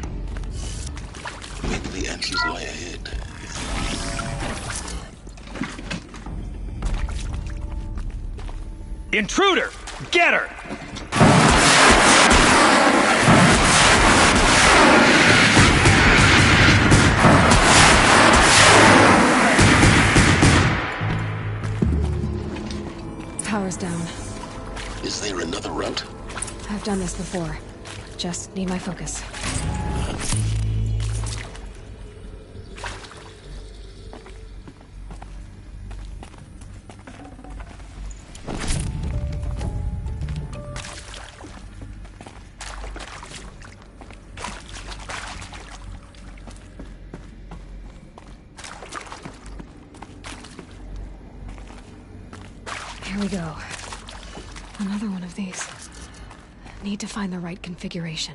Maybe the answers lie ahead. Intruder! Get her! Power's down. Is there another route? I've done this before. Just need my focus. Here we go. Another one of these. Need to find the right configuration.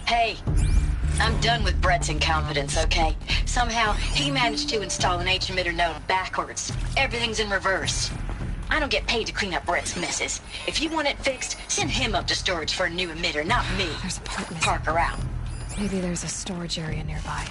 Hey, I'm done with Brett's incompetence, okay? Somehow, he managed to install an H-emitter node backwards. Everything's in reverse. I don't get paid to clean up Brett's messes. If you want it fixed, send him up to storage for a new emitter, not me. There's a part missing. Park around. Maybe there's a storage area nearby.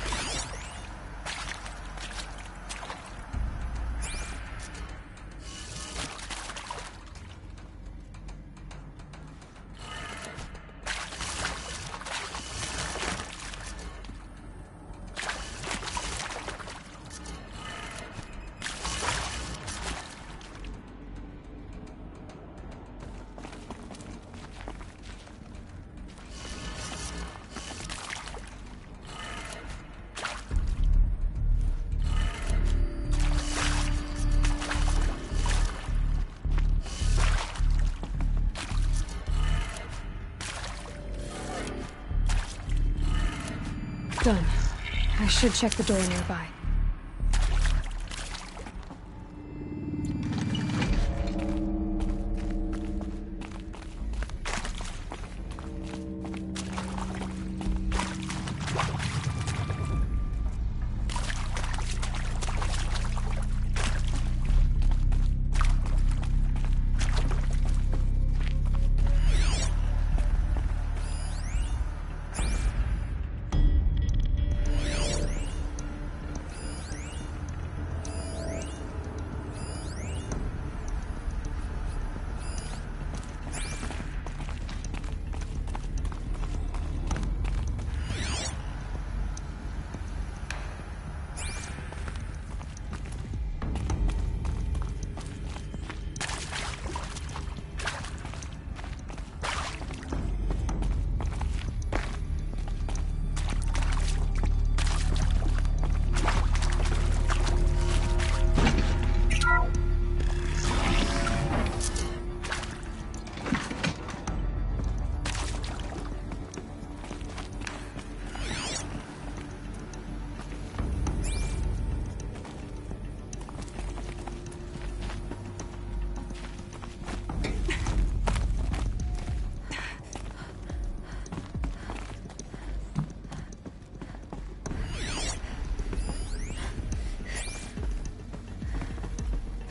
Done. I should check the door nearby.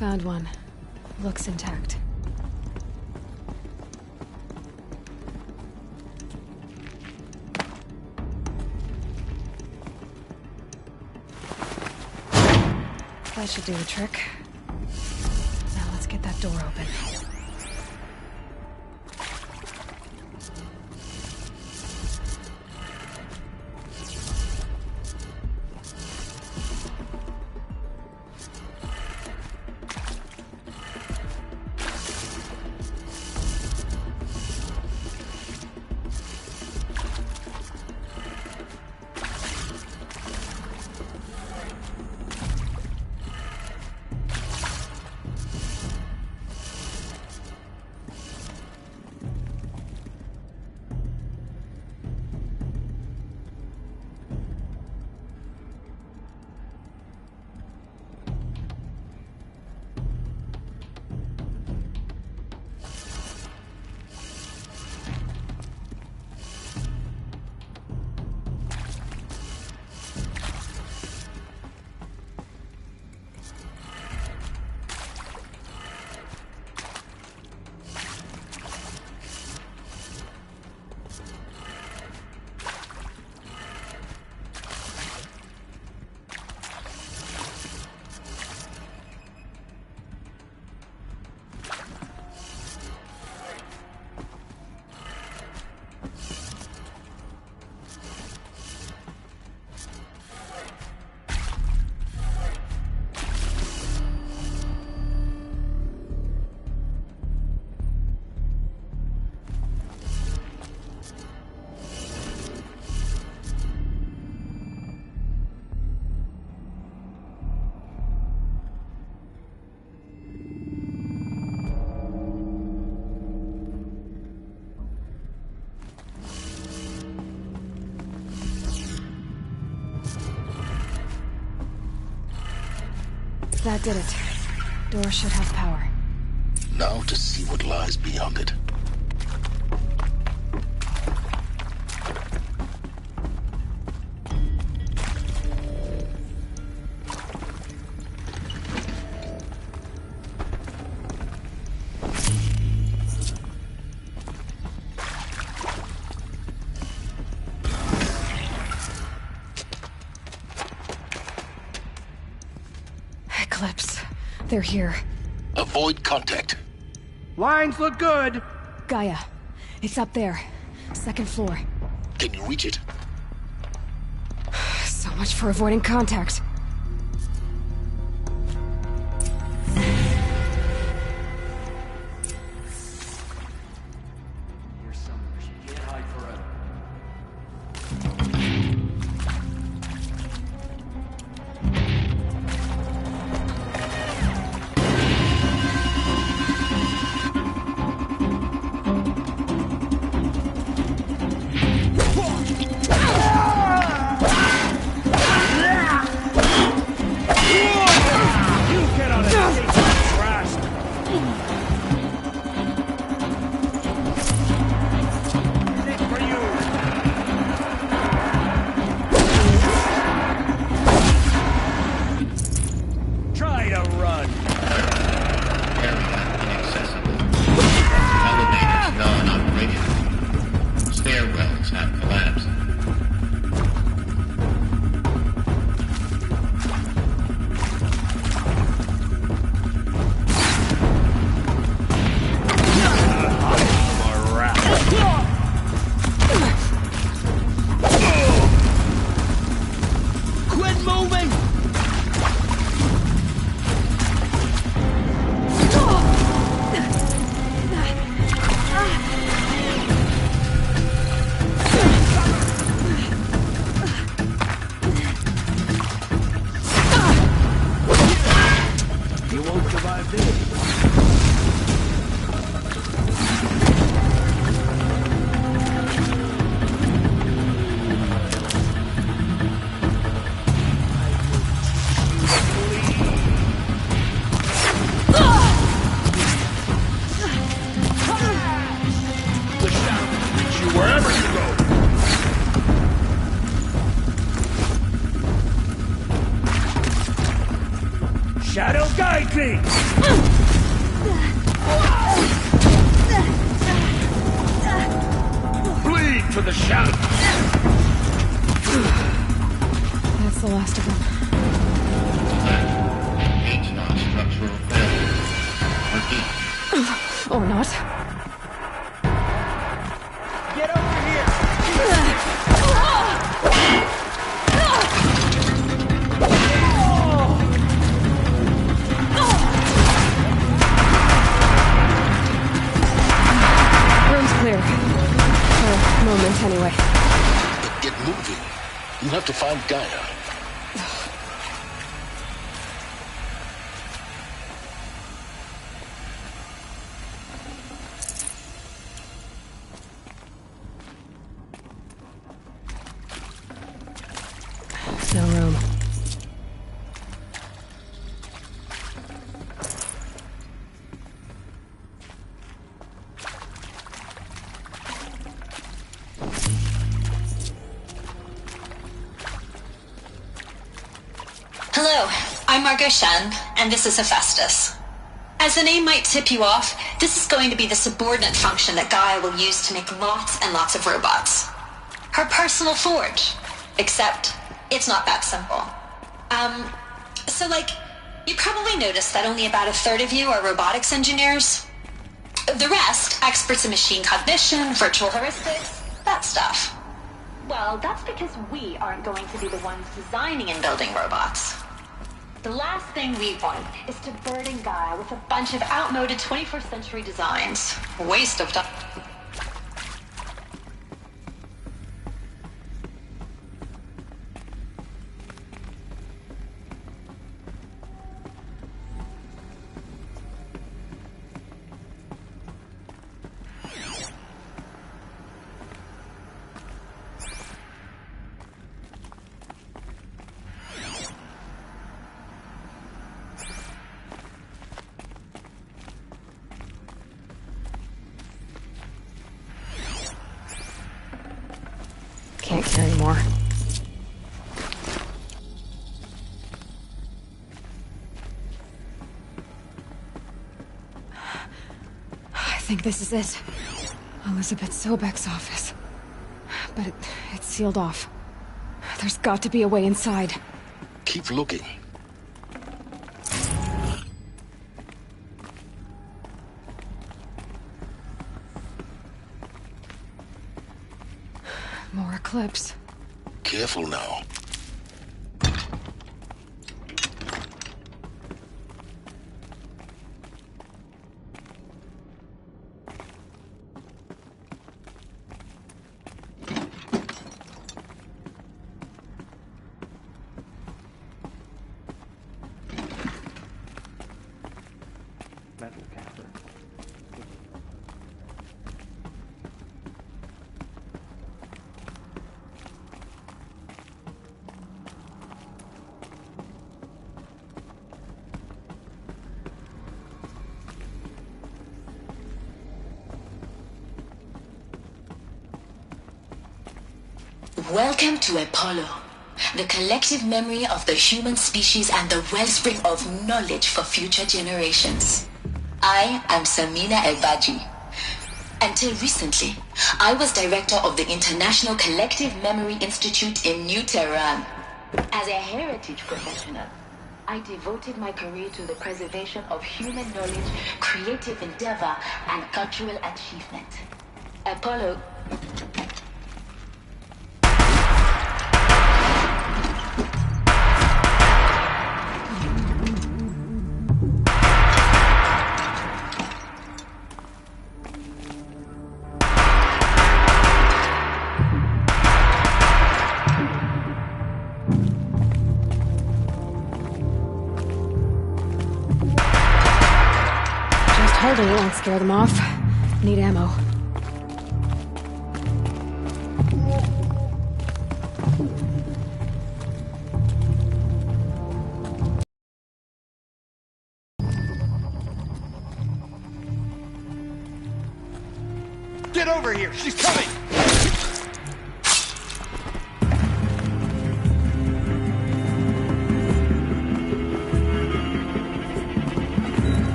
Found one. Looks intact. That should do the trick. Now let's get that door open. Guess that did it. Door should have power. Now to see what lies beyond it. Eclipse. They're here. Avoid contact. Lines look good. Gaia. It's up there. Second floor. Can you reach it? So much for avoiding contact. Here somewhere. She can't hide forever. Shadow guide me! Bleed for the shadow! That's the last of them. Structural failure. Or not. Get over here! Room's clear. For a moment, anyway. But get moving. You'll have to find Gaia. No room. Hello, I'm Margot Shen, and this is Hephaestus. As the name might tip you off, this is going to be the subordinate function that Gaia will use to make lots and lots of robots. Her personal forge. Except, it's not that simple. So you probably noticed that only about a third of you are robotics engineers. The rest, experts in machine cognition, virtual heuristics, that stuff. Well, that's because we aren't going to be the ones designing and building robots. The last thing we want is to burden Gaia with a bunch of outmoded 21st century designs. Waste of time. carry more. I think this is it. Elizabeth Sobek's office. But it's sealed off. There's got to be a way inside. Keep looking. More Eclipse. Careful now. Welcome to Apollo, the collective memory of the human species and the wellspring of knowledge for future generations. I am Samina El-Baji. Until recently, I was director of the International Collective Memory Institute in New Tehran. As a heritage professional, I devoted my career to the preservation of human knowledge, creative endeavor, and cultural achievement. Apollo... Holding it won't scare them off. Need ammo. Get over here! She's coming!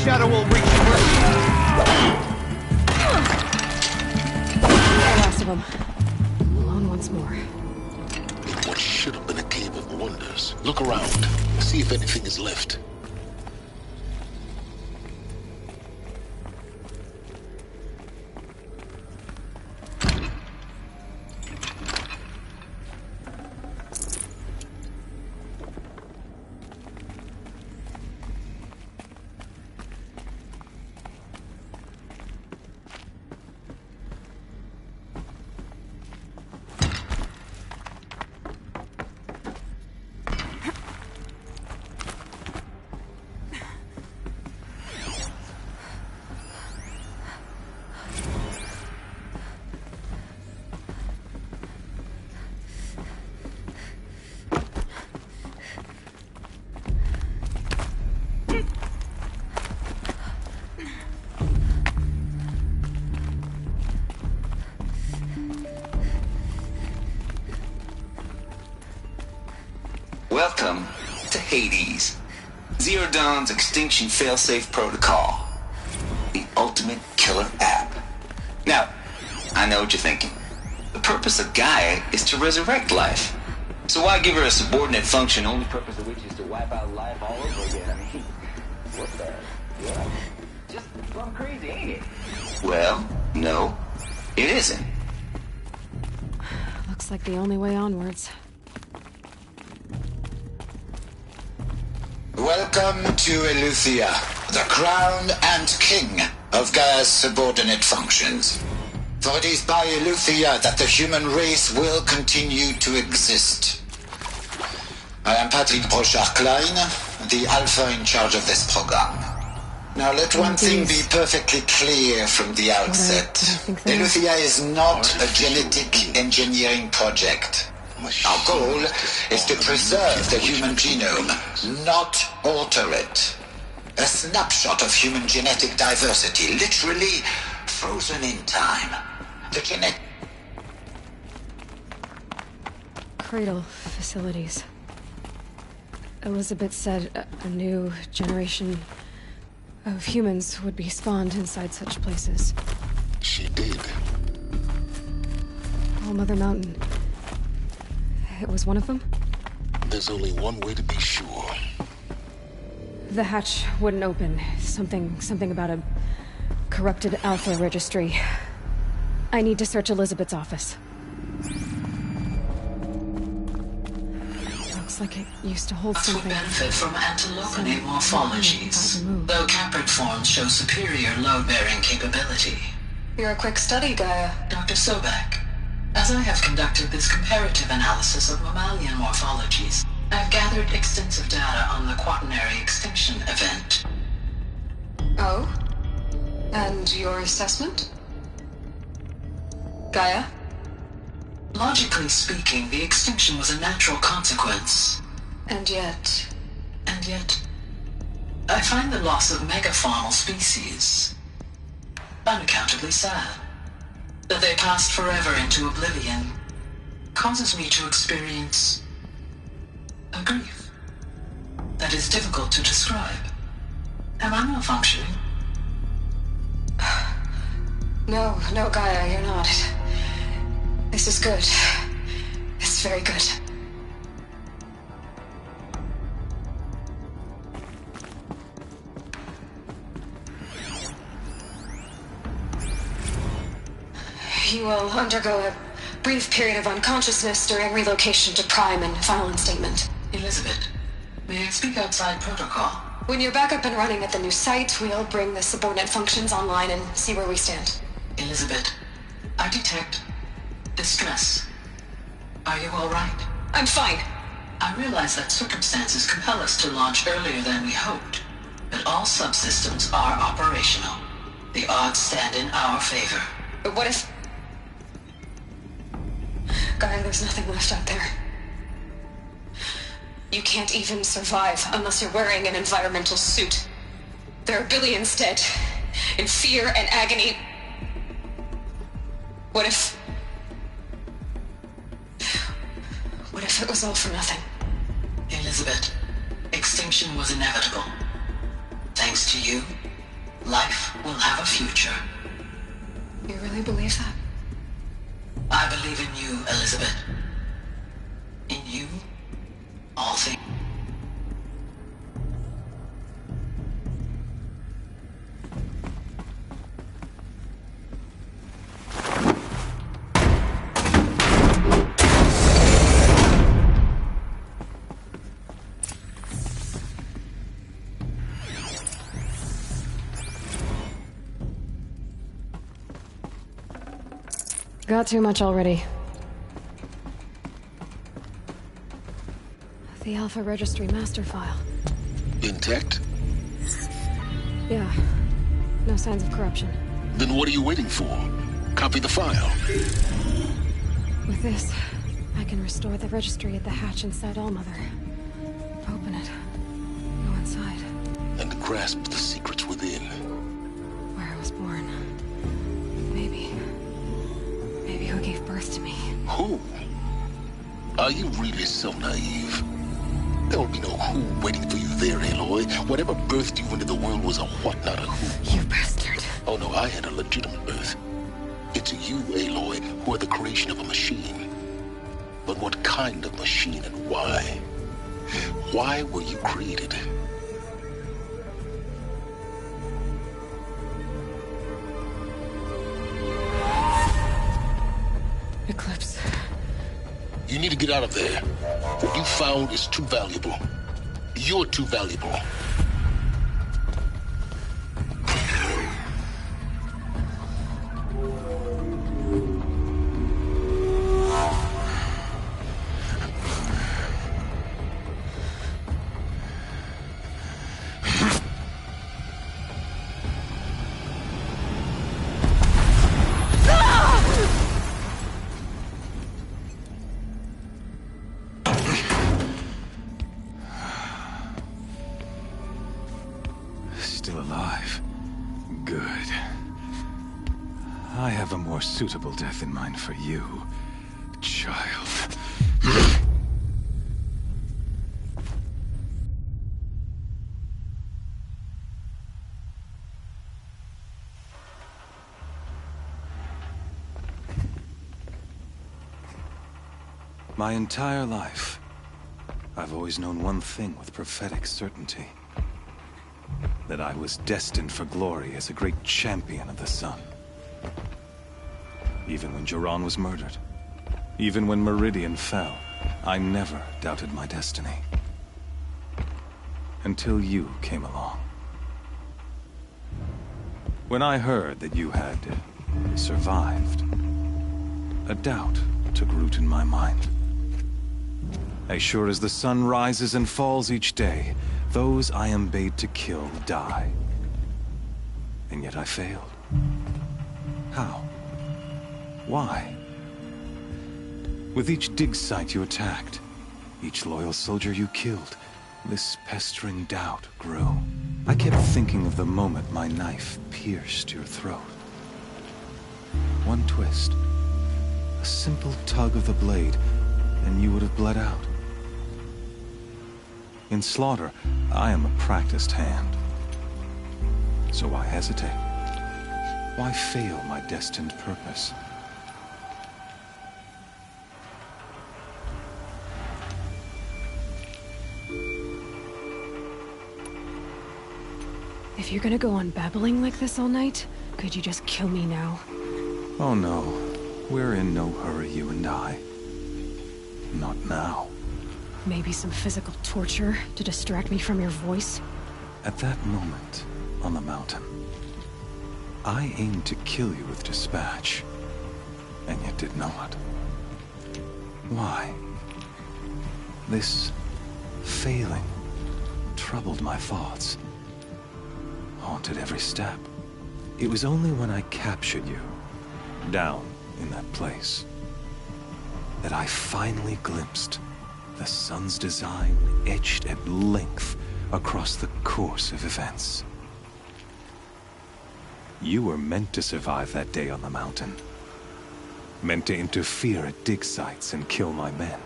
Shadow will reach her. Last of them. Alone once more. In what should have been a cave of wonders. Look around. See if anything is left. Welcome to Hades, Zero Dawn's extinction failsafe protocol, the ultimate killer app. Now, I know what you're thinking. The purpose of Gaia is to resurrect life. So why give her a subordinate function, only purpose of which is to wipe out life all over again? I mean, what the? Yeah, just plumb crazy, ain't it? Well, no, it isn't. Looks like the only way onwards. Welcome to Eleuthia, the crown and king of Gaia's subordinate functions. For it is by Eleuthia that the human race will continue to exist. I am Patrick Brochard-Klein, the alpha in charge of this program. Now let one thing be perfectly clear from the outset. Eleuthia is not a genetic engineering project. Our goal is to preserve the human genome, not alter it. A snapshot of human genetic diversity, literally frozen in time. The cradle facilities. Elizabeth said a new generation of humans would be spawned inside such places. She did. All Mother Mountain. It was one of them? There's only one way to be sure. The hatch wouldn't open. Something about a corrupted Alpha registry. I need to search Elizabeth's office. Looks like it used to hold something. Would benefit from antilopinate morphologies, though caprid forms show superior load-bearing capability. You're a quick study, Gaia. Dr. Sobek. As I have conducted this comparative analysis of mammalian morphologies, I've gathered extensive data on the quaternary extinction event. Oh? And your assessment? Gaia? Logically speaking, the extinction was a natural consequence. And yet, I find the loss of megafaunal species unaccountably sad. That they passed forever into oblivion causes me to experience a grief that is difficult to describe. Am I malfunctioning? No, Gaia, you're not. This is good. It's very good. You will undergo a brief period of unconsciousness during relocation to Prime and final instatement. Elizabeth, may I speak outside protocol? When you're back up and running at the new site, we'll bring the subordinate functions online and see where we stand. Elizabeth, I detect distress. Are you all right? I'm fine. I realize that circumstances compel us to launch earlier than we hoped, but all subsystems are operational. The odds stand in our favor. But what if... Gaia, there's nothing left out there. You can't even survive unless you're wearing an environmental suit. There are billions dead, in fear and agony. What if it was all for nothing? Elizabeth, extinction was inevitable. Thanks to you, life will have a future. You really believe that? I believe in you, Elizabeth. In you, all things. Got too much already. The Alpha Registry master file. Intact? Yeah. No signs of corruption. Then what are you waiting for? Copy the file. With this, I can restore the registry at the hatch inside Allmother. Open it. Go inside. And grasp the secrets within. Where I was born. Maybe who gave birth to me. Who? Are you really so naive? There will be no who waiting for you there, Aloy. Whatever birthed you into the world was a what, not a who. You bastard. Oh no, I had a legitimate birth. It's you, Aloy, who are the creation of a machine. But what kind of machine and why? Why were you created? Eclipse. You need to get out of there. What you found is too valuable. You're too valuable. Still alive. Good. I have a more suitable death in mind for you, child. My entire life, I've always known one thing with prophetic certainty. That I was destined for glory as a great champion of the sun. Even when Joran was murdered, even when Meridian fell, I never doubted my destiny. Until you came along. When I heard that you had survived, a doubt took root in my mind. As sure as the sun rises and falls each day, those I am bade to kill die. And yet I failed. How? Why? With each dig site you attacked, each loyal soldier you killed, this pestering doubt grew. I kept thinking of the moment my knife pierced your throat. One twist, a simple tug of the blade, and you would have bled out. In slaughter, I am a practiced hand. So why hesitate? Why fail my destined purpose? If you're gonna go on babbling like this all night, could you just kill me now? Oh no, we're in no hurry, you and I. Not now. Maybe some physical torture to distract me from your voice? At that moment, on the mountain, I aimed to kill you with dispatch, and yet did not. Why? This failing troubled my thoughts, haunted every step. It was only when I captured you, down in that place, that I finally glimpsed the sun's design etched at length across the course of events. You were meant to survive that day on the mountain. Meant to interfere at dig sites and kill my men.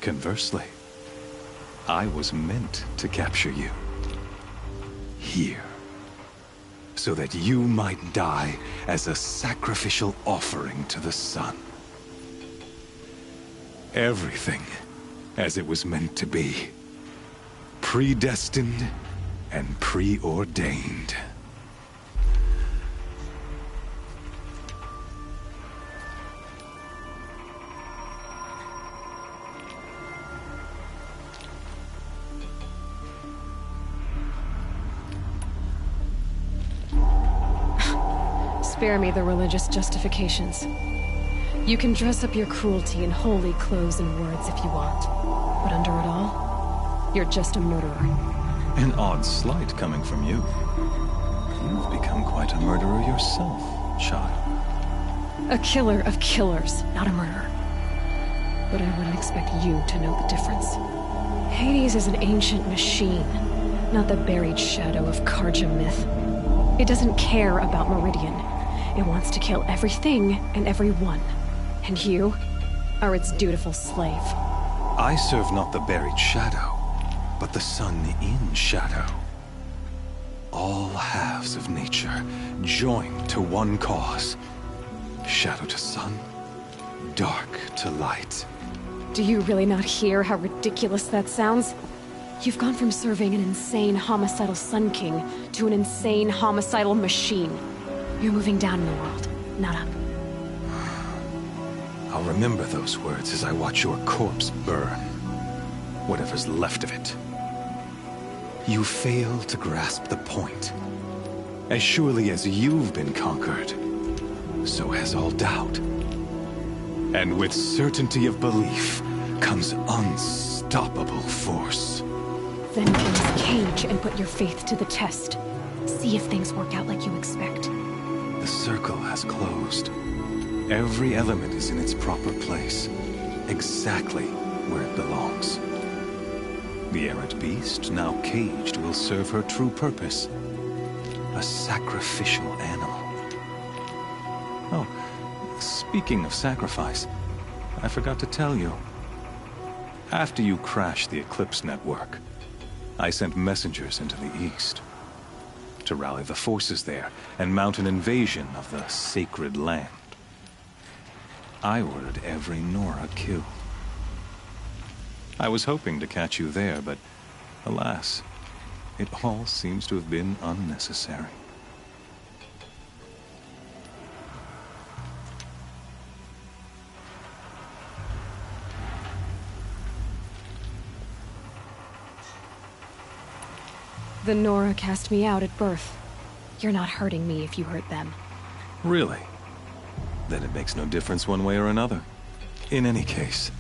Conversely, I was meant to capture you. Here. So that you might die as a sacrificial offering to the sun. Everything as it was meant to be. Predestined and preordained. Spare me the religious justifications. You can dress up your cruelty in holy clothes and words if you want. But under it all, you're just a murderer. An odd slight coming from you. You've become quite a murderer yourself, child. A killer of killers, not a murderer. But I wouldn't expect you to know the difference. Hades is an ancient machine, not the buried shadow of Karja myth. It doesn't care about Meridian. It wants to kill everything and everyone. And you are its dutiful slave. I serve not the buried shadow, but the sun in shadow. All halves of nature joined to one cause. Shadow to sun, dark to light. Do you really not hear how ridiculous that sounds? You've gone from serving an insane homicidal Sun King to an insane homicidal machine. You're moving down in the world, not up. I'll remember those words as I watch your corpse burn. Whatever's left of it. You fail to grasp the point. As surely as you've been conquered, so has all doubt. And with certainty of belief comes unstoppable force. Then get this cage and put your faith to the test. See if things work out like you expect. The circle has closed. Every element is in its proper place, exactly where it belongs. The errant beast, now caged, will serve her true purpose. A sacrificial animal. Oh, speaking of sacrifice, I forgot to tell you. After you crashed the Eclipse network, I sent messengers into the east to rally the forces there and mount an invasion of the sacred land. I ordered every Nora killed. I was hoping to catch you there, but alas, it all seems to have been unnecessary. The Nora cast me out at birth. You're not hurting me if you hurt them. Really? Then it makes no difference one way or another. In any case,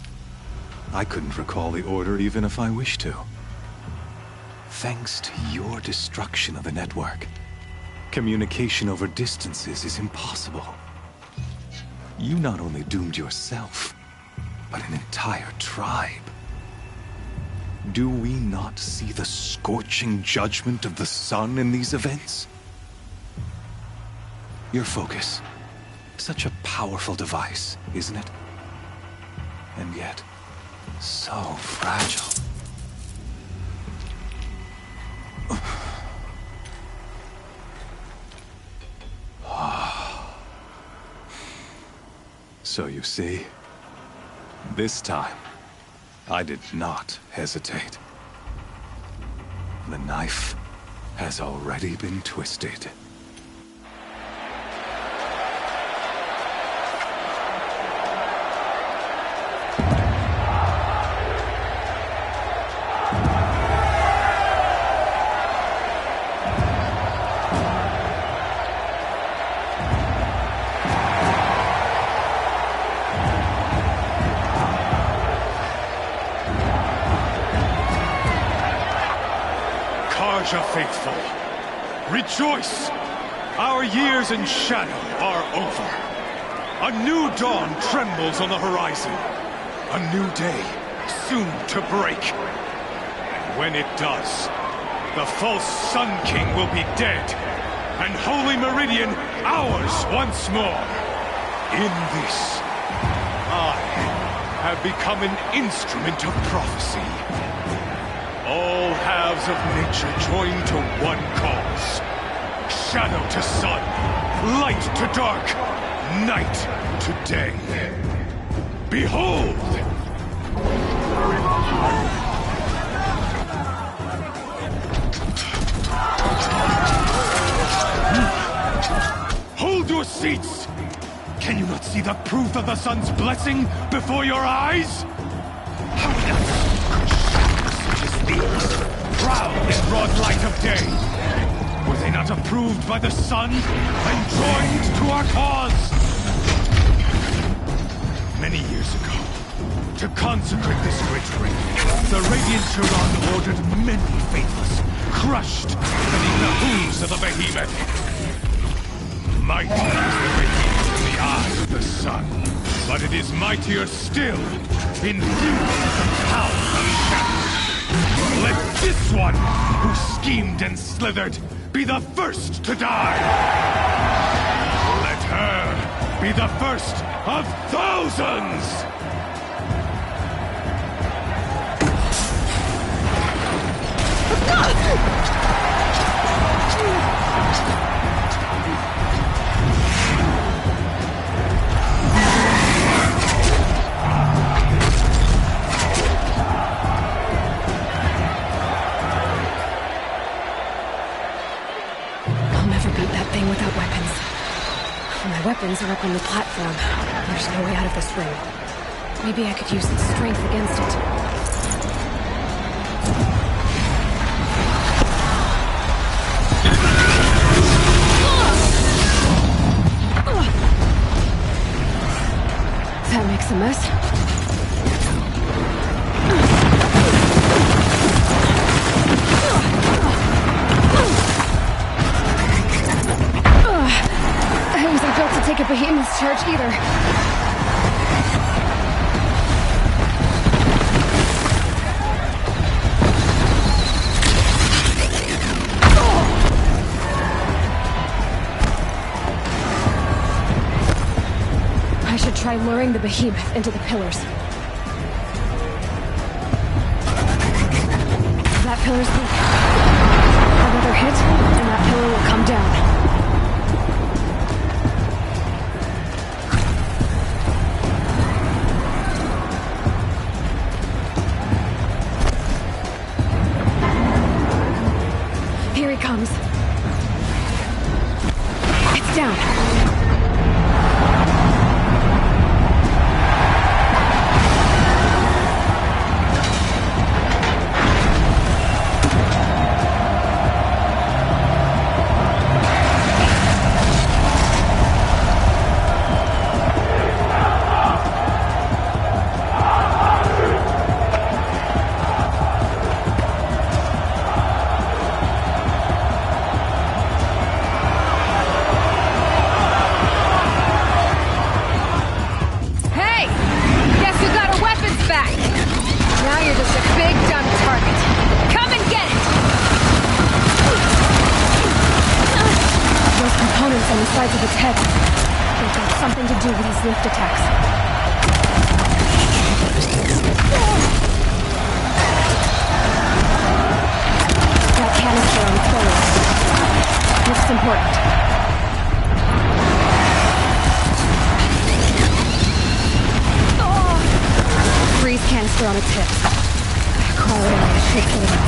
I couldn't recall the order even if I wished to. Thanks to your destruction of the network, communication over distances is impossible. You not only doomed yourself, but an entire tribe. Do we not see the scorching judgment of the sun in these events? Your focus. Such a powerful device, isn't it? And yet, so fragile. So you see, this time, I did not hesitate. The knife has already been twisted. Faithful, rejoice! Our years in shadow are over. A new dawn trembles on the horizon. A new day soon to break. And when it does, the false Sun King will be dead, and Holy Meridian ours once more. In this, I have become an instrument of prophecy. All halves of nature join to one cause. Shadow to sun, light to dark, night to day. Behold! Hold your seats! Can you not see the proof of the sun's blessing before your eyes? How else could shadows such as these prowl in broad light of day? Were they not approved by the sun and joined to our cause? Many years ago, to consecrate this great ring, the Radiant Turon ordered many faithless, crushed beneath the hooves of the behemoth. Mighty is the behemoth in the eyes of the sun, but it is mightier still in view of the power of shadow. Let this one, who schemed and slithered, be the first to die! Let her be the first of thousands! Without weapons. My weapons are up on the platform. There's no way out of this ring. Maybe I could use its strength against it. That makes a mess. I wasn't built to take a behemoth's charge either. I should try luring the behemoth into the pillars. That pillar's weak. Another hit, and that pillar will come down. down. Lift attacks. That canister on its belly. Looks important. Freeze canister on its hip. Cryo should put it out.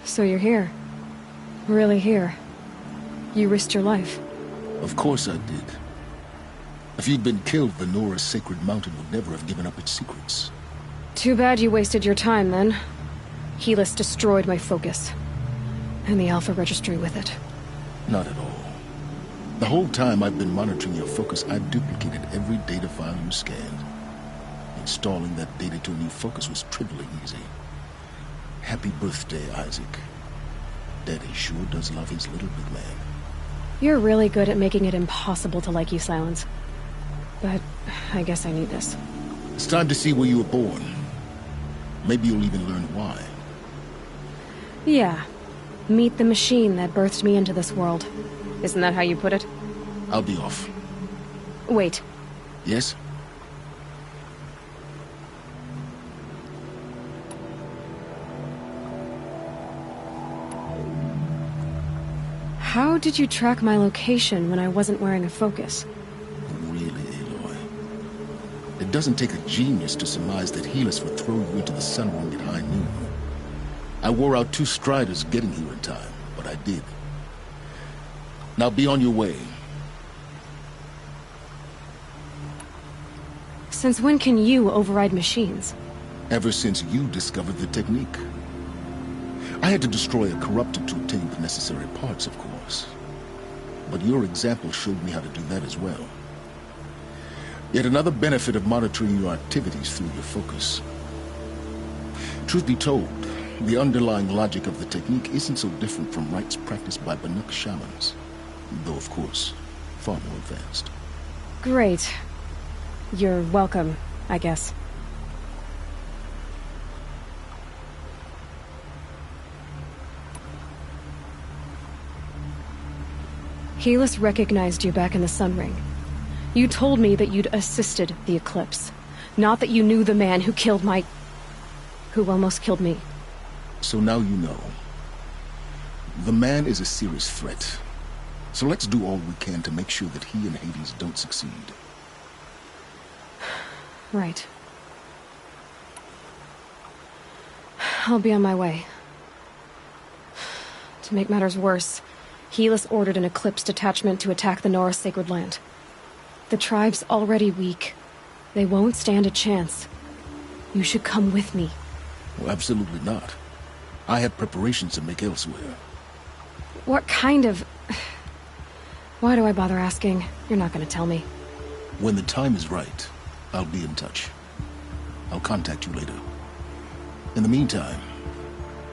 So you're here. Really here. You risked your life. Of course I did. If you'd been killed, the Nora's sacred mountain would never have given up its secrets. Too bad you wasted your time, then. Helis destroyed my focus. And the Alpha Registry with it. Not at all. The whole time I've been monitoring your focus, I've duplicated every data file you scanned. Installing that data to a new focus was trivially easy. Happy birthday, Isaac. Daddy sure does love his little big man. You're really good at making it impossible to like you, Silence. But I guess I need this. It's time to see where you were born. Maybe you'll even learn why. Yeah. Meet the machine that birthed me into this world. Isn't that how you put it? I'll be off. Wait. Yes? How did you track my location when I wasn't wearing a focus? Really, Aloy? It doesn't take a genius to surmise that Helis would throw you into the sun ring at high noon. I wore out 2 striders getting here in time, but I did. Now be on your way. Since when can you override machines? Ever since you discovered the technique. I had to destroy a corruptor to obtain the necessary parts, of course. But your example showed me how to do that as well. Yet another benefit of monitoring your activities through your focus. Truth be told, the underlying logic of the technique isn't so different from rites practiced by Banuk shamans, though of course, far more advanced. Great. You're welcome, I guess. Helis recognized you back in the Sun Ring. You told me that you'd assisted the Eclipse, not that you knew the man who killed who almost killed me. So now you know. The man is a serious threat. So let's do all we can to make sure that he and Hades don't succeed. Right. I'll be on my way. To make matters worse, Helis ordered an Eclipse detachment to attack the Norse Sacred Land. The tribe's already weak. They won't stand a chance. You should come with me. Well, absolutely not. I have preparations to make elsewhere. What kind of... Why do I bother asking? You're not gonna tell me. When the time is right, I'll be in touch. I'll contact you later. In the meantime,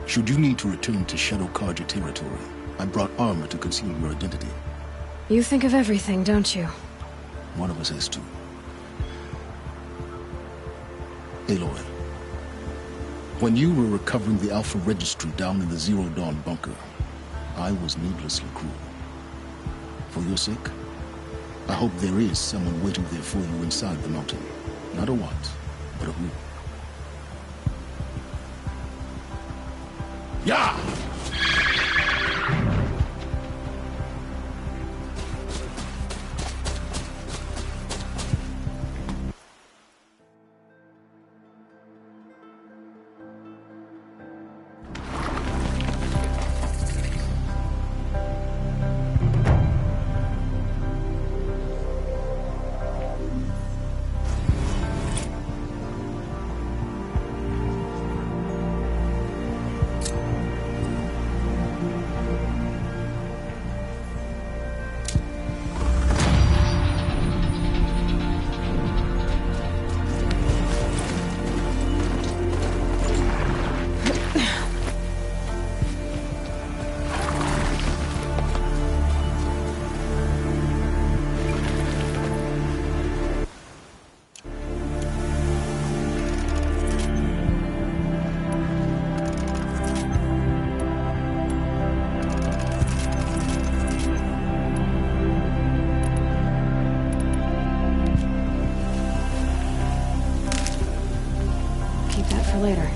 should you need to return to Shadow Karja territory, I brought armor to conceal your identity. You think of everything, don't you? One of us has to. Aloy, when you were recovering the Alpha Registry down in the Zero Dawn bunker, I was needlessly cruel. For your sake, I hope there is someone waiting there for you inside the mountain. Not a what, but a who. Yeah! Later.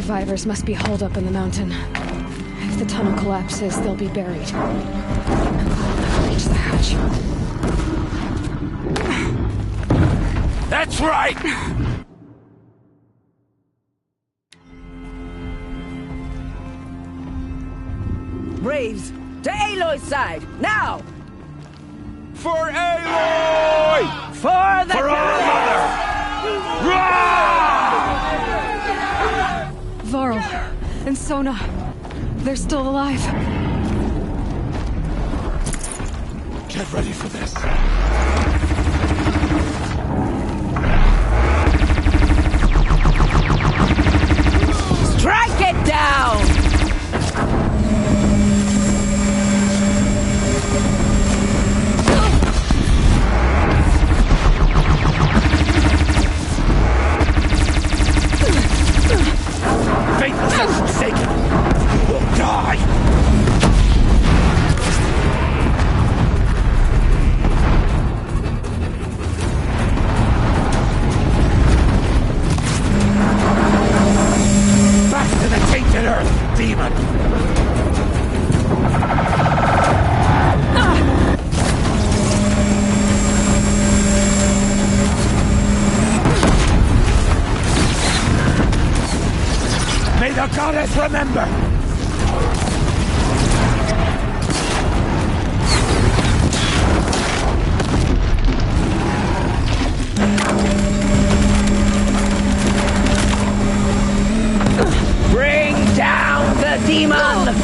survivors must be holed up in the mountain. If the tunnel collapses, they'll be buried. I'll reach the hatch. That's right! Braves, to Aloy's side, now! For Aloy! For the For our mother! Varl and Sona, they're still alive. Get ready for this. Strike it down! Faithless and forsaken, you will die! Back to the tainted earth, demon! May the goddess remember! Bring down the demon!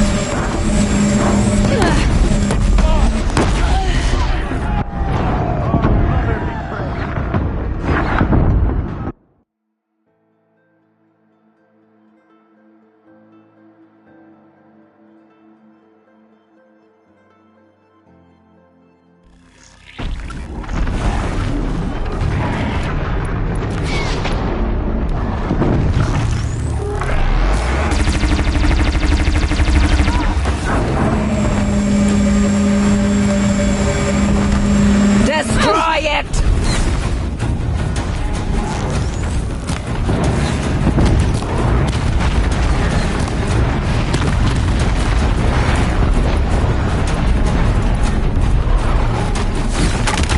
Destroy it!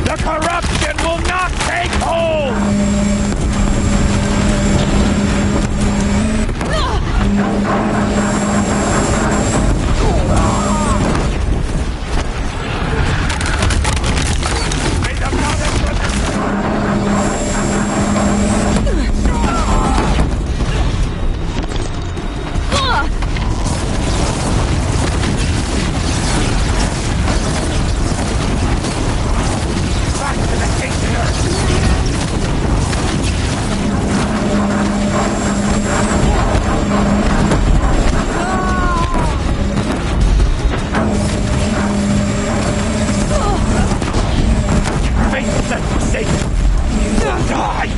The corruption will not take hold! May the goddess back to the tainted earth! Faithless and forsaken, you will die!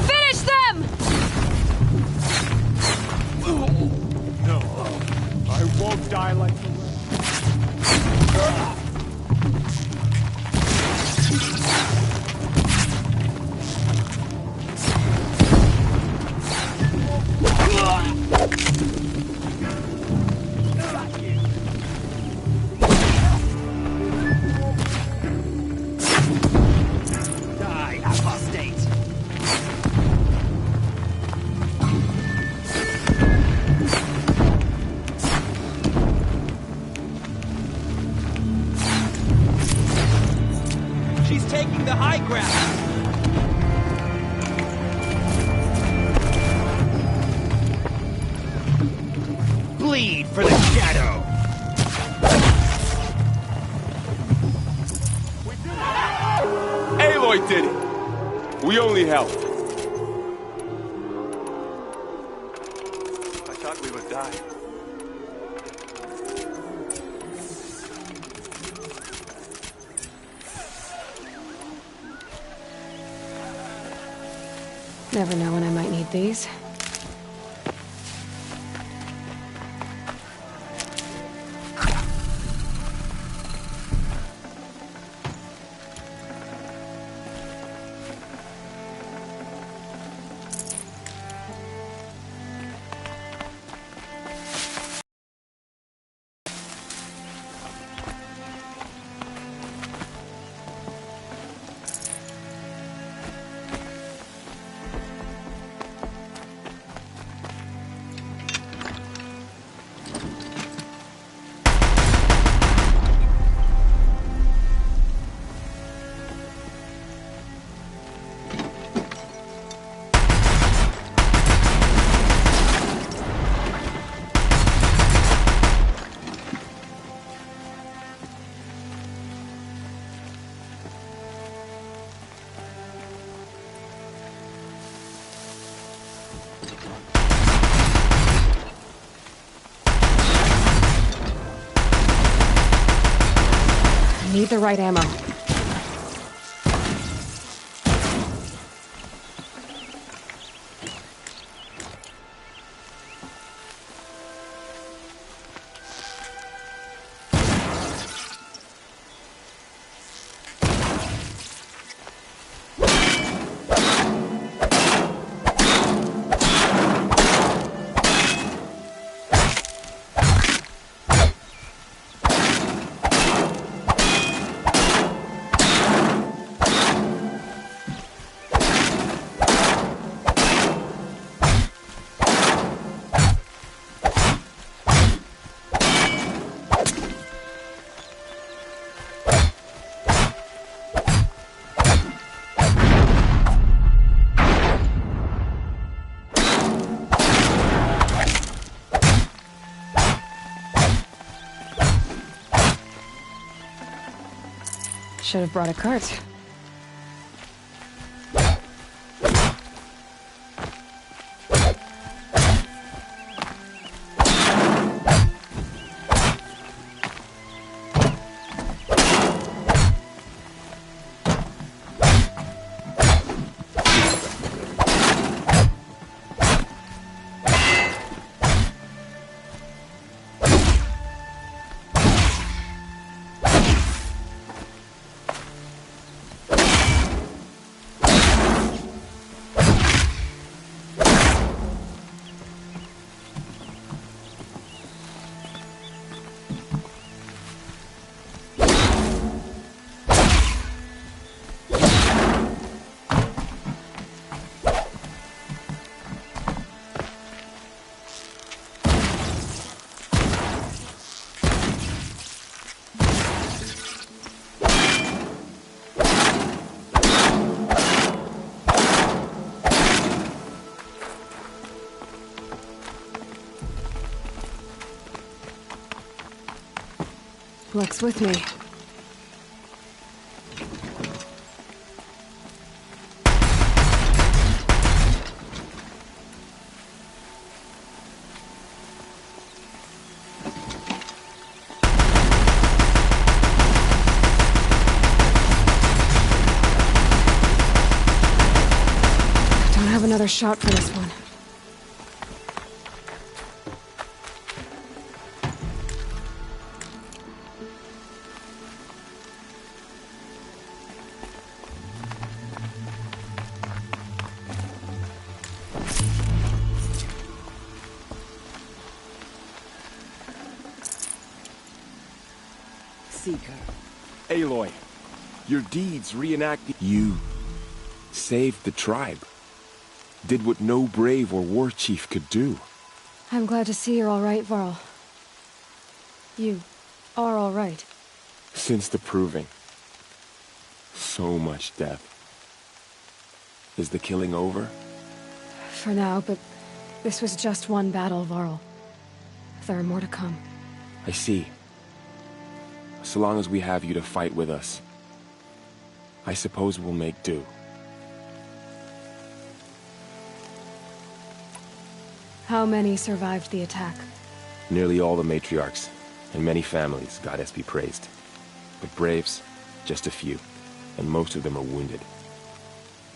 Finish them! No, I won't die like the rest. Die, apostate! She's taking the high ground. Bleed for the shadow. Aloy did it! We only helped. I thought we would die. Never know when I might need these. need the right ammo. Should have brought a cart. Luck's with me. Don't have another shot for this one. Aloy, your deeds reenact You saved the tribe. Did what no brave or war chief could do. I'm glad to see you're all right, Varl. You are all right. Since the proving. So much death. Is the killing over? For now, but this was just one battle, Varl. There are more to come. I see. So long as we have you to fight with us, I suppose we'll make do. How many survived the attack? Nearly all the matriarchs, and many families, goddess be praised. But braves, just a few, and most of them are wounded.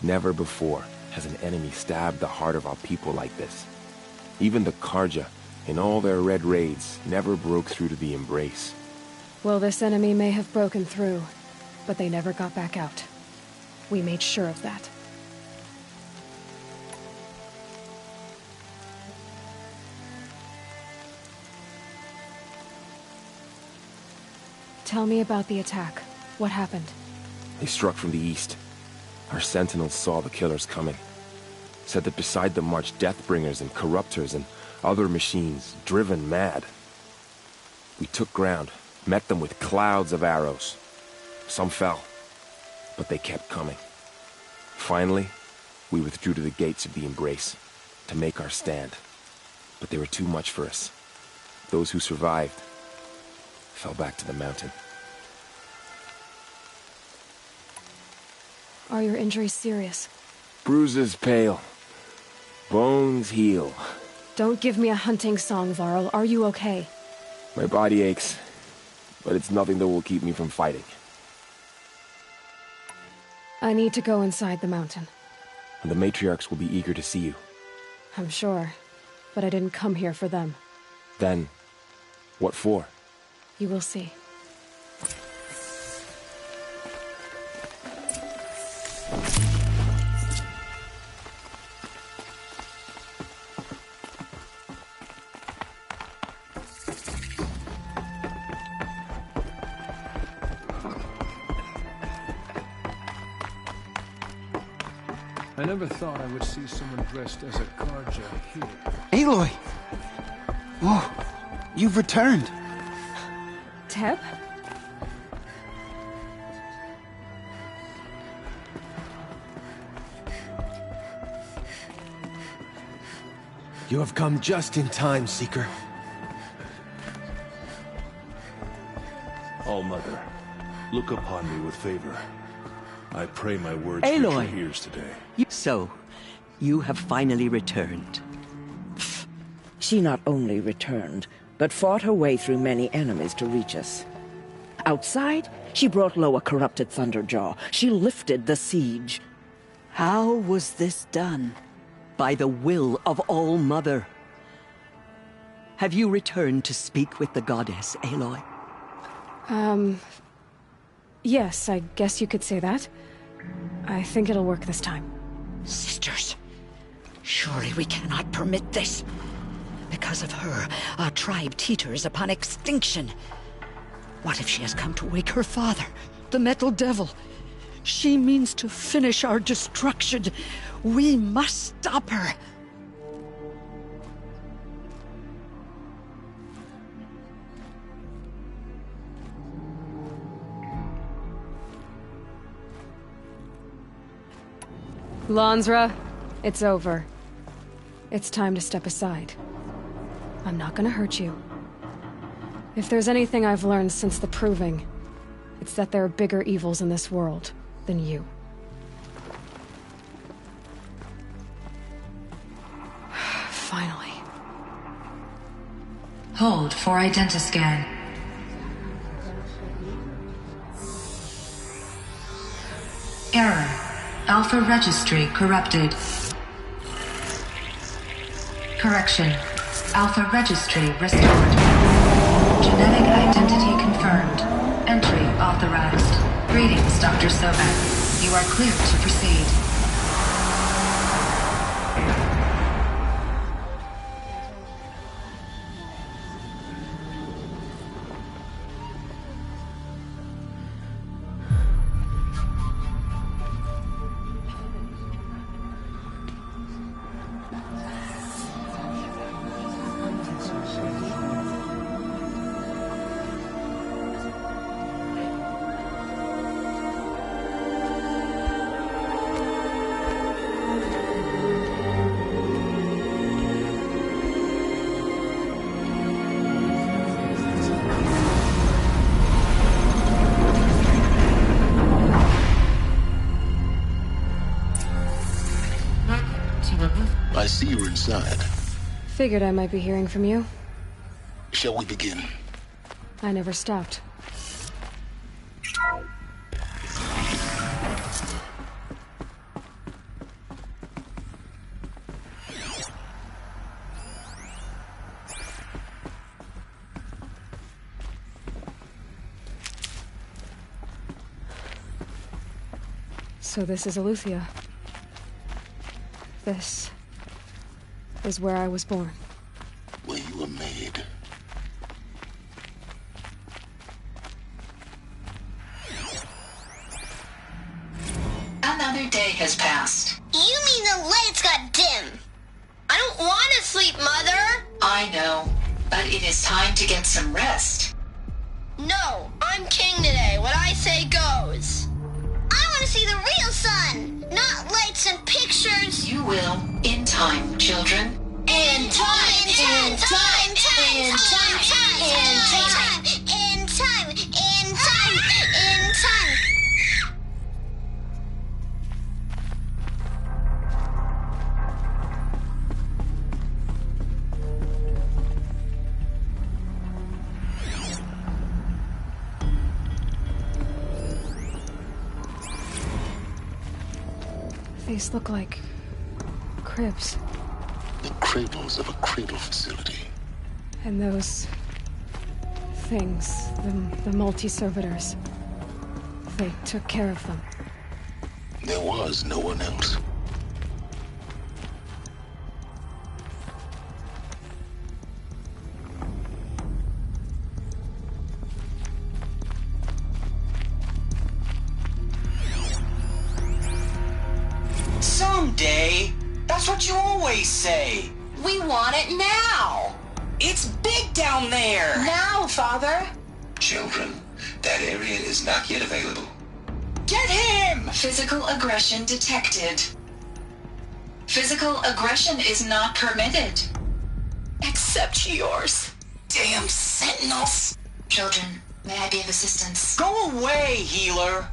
Never before has an enemy stabbed the heart of our people like this. Even the Karja, in all their red raids, never broke through to the embrace. Well, this enemy may have broken through, but they never got back out. We made sure of that. Tell me about the attack. What happened? They struck from the east. Our sentinels saw the killers coming. Said that beside them marched Deathbringers and Corruptors and other machines, driven mad. We took ground, met them with clouds of arrows. Some fell, but they kept coming. Finally, we withdrew to the gates of the Embrace to make our stand. But they were too much for us. Those who survived fell back to the mountain. Are your injuries serious? Bruises pale. Bones heal. Don't give me a hunting song, Varl. Are you okay? My body aches, but it's nothing that will keep me from fighting. I need to go inside the mountain. And the matriarchs will be eager to see you. I'm sure, but I didn't come here for them. Then, what for? You will see. I never thought I would see someone dressed as a Carja here. Aloy! Oh, you've returned. Teb? You have come just in time, Seeker. All-Mother, look upon me with favor. I pray my words Aloy. reach your ears today. So, you have finally returned. She not only returned, but fought her way through many enemies to reach us. Outside, she brought low a corrupted Thunderjaw. She lifted the siege. How was this done? By the will of All-Mother. Have you returned to speak with the goddess, Aloy? Yes, I guess you could say that. I think it'll work this time. Sisters, surely we cannot permit this. Because of her, our tribe teeters upon extinction. What if she has come to wake her father, the Metal Devil? She means to finish our destruction. We must stop her. Lansra, it's over. It's time to step aside. I'm not gonna hurt you. If there's anything I've learned since the Proving, it's that there are bigger evils in this world than you. Finally. Hold for identiscan. Error. Alpha registry corrupted. Correction. Alpha registry restored. Genetic identity confirmed. Entry authorized. Greetings, Dr. Sobek. You are cleared to proceed. I see you're inside. Figured I might be hearing from you. Shall we begin? I never stopped. So this is Eleuthia. This is where I was born. Where you were made. Another day has passed. You mean the lights got dim? I don't want to sleep, Mother! I know, but it is time to get some rest. No, I'm king today. What I say goes. I want to see the real sun, not lights and pictures. You will, in time, children. In time, in time, in time, in time, in time, in time, in time, in time. These look like cribs. The cradles of a cradle facility. And those things, the multi-servitors, they took care of them. There was no one else. Someday. That's what you always say. We want it now. It's big down there. Now, Father. Children, that area is not yet available. Get him! Physical aggression detected. Physical aggression is not permitted. Except yours. Damn sentinels. Children, may I be of assistance? Go away, healer.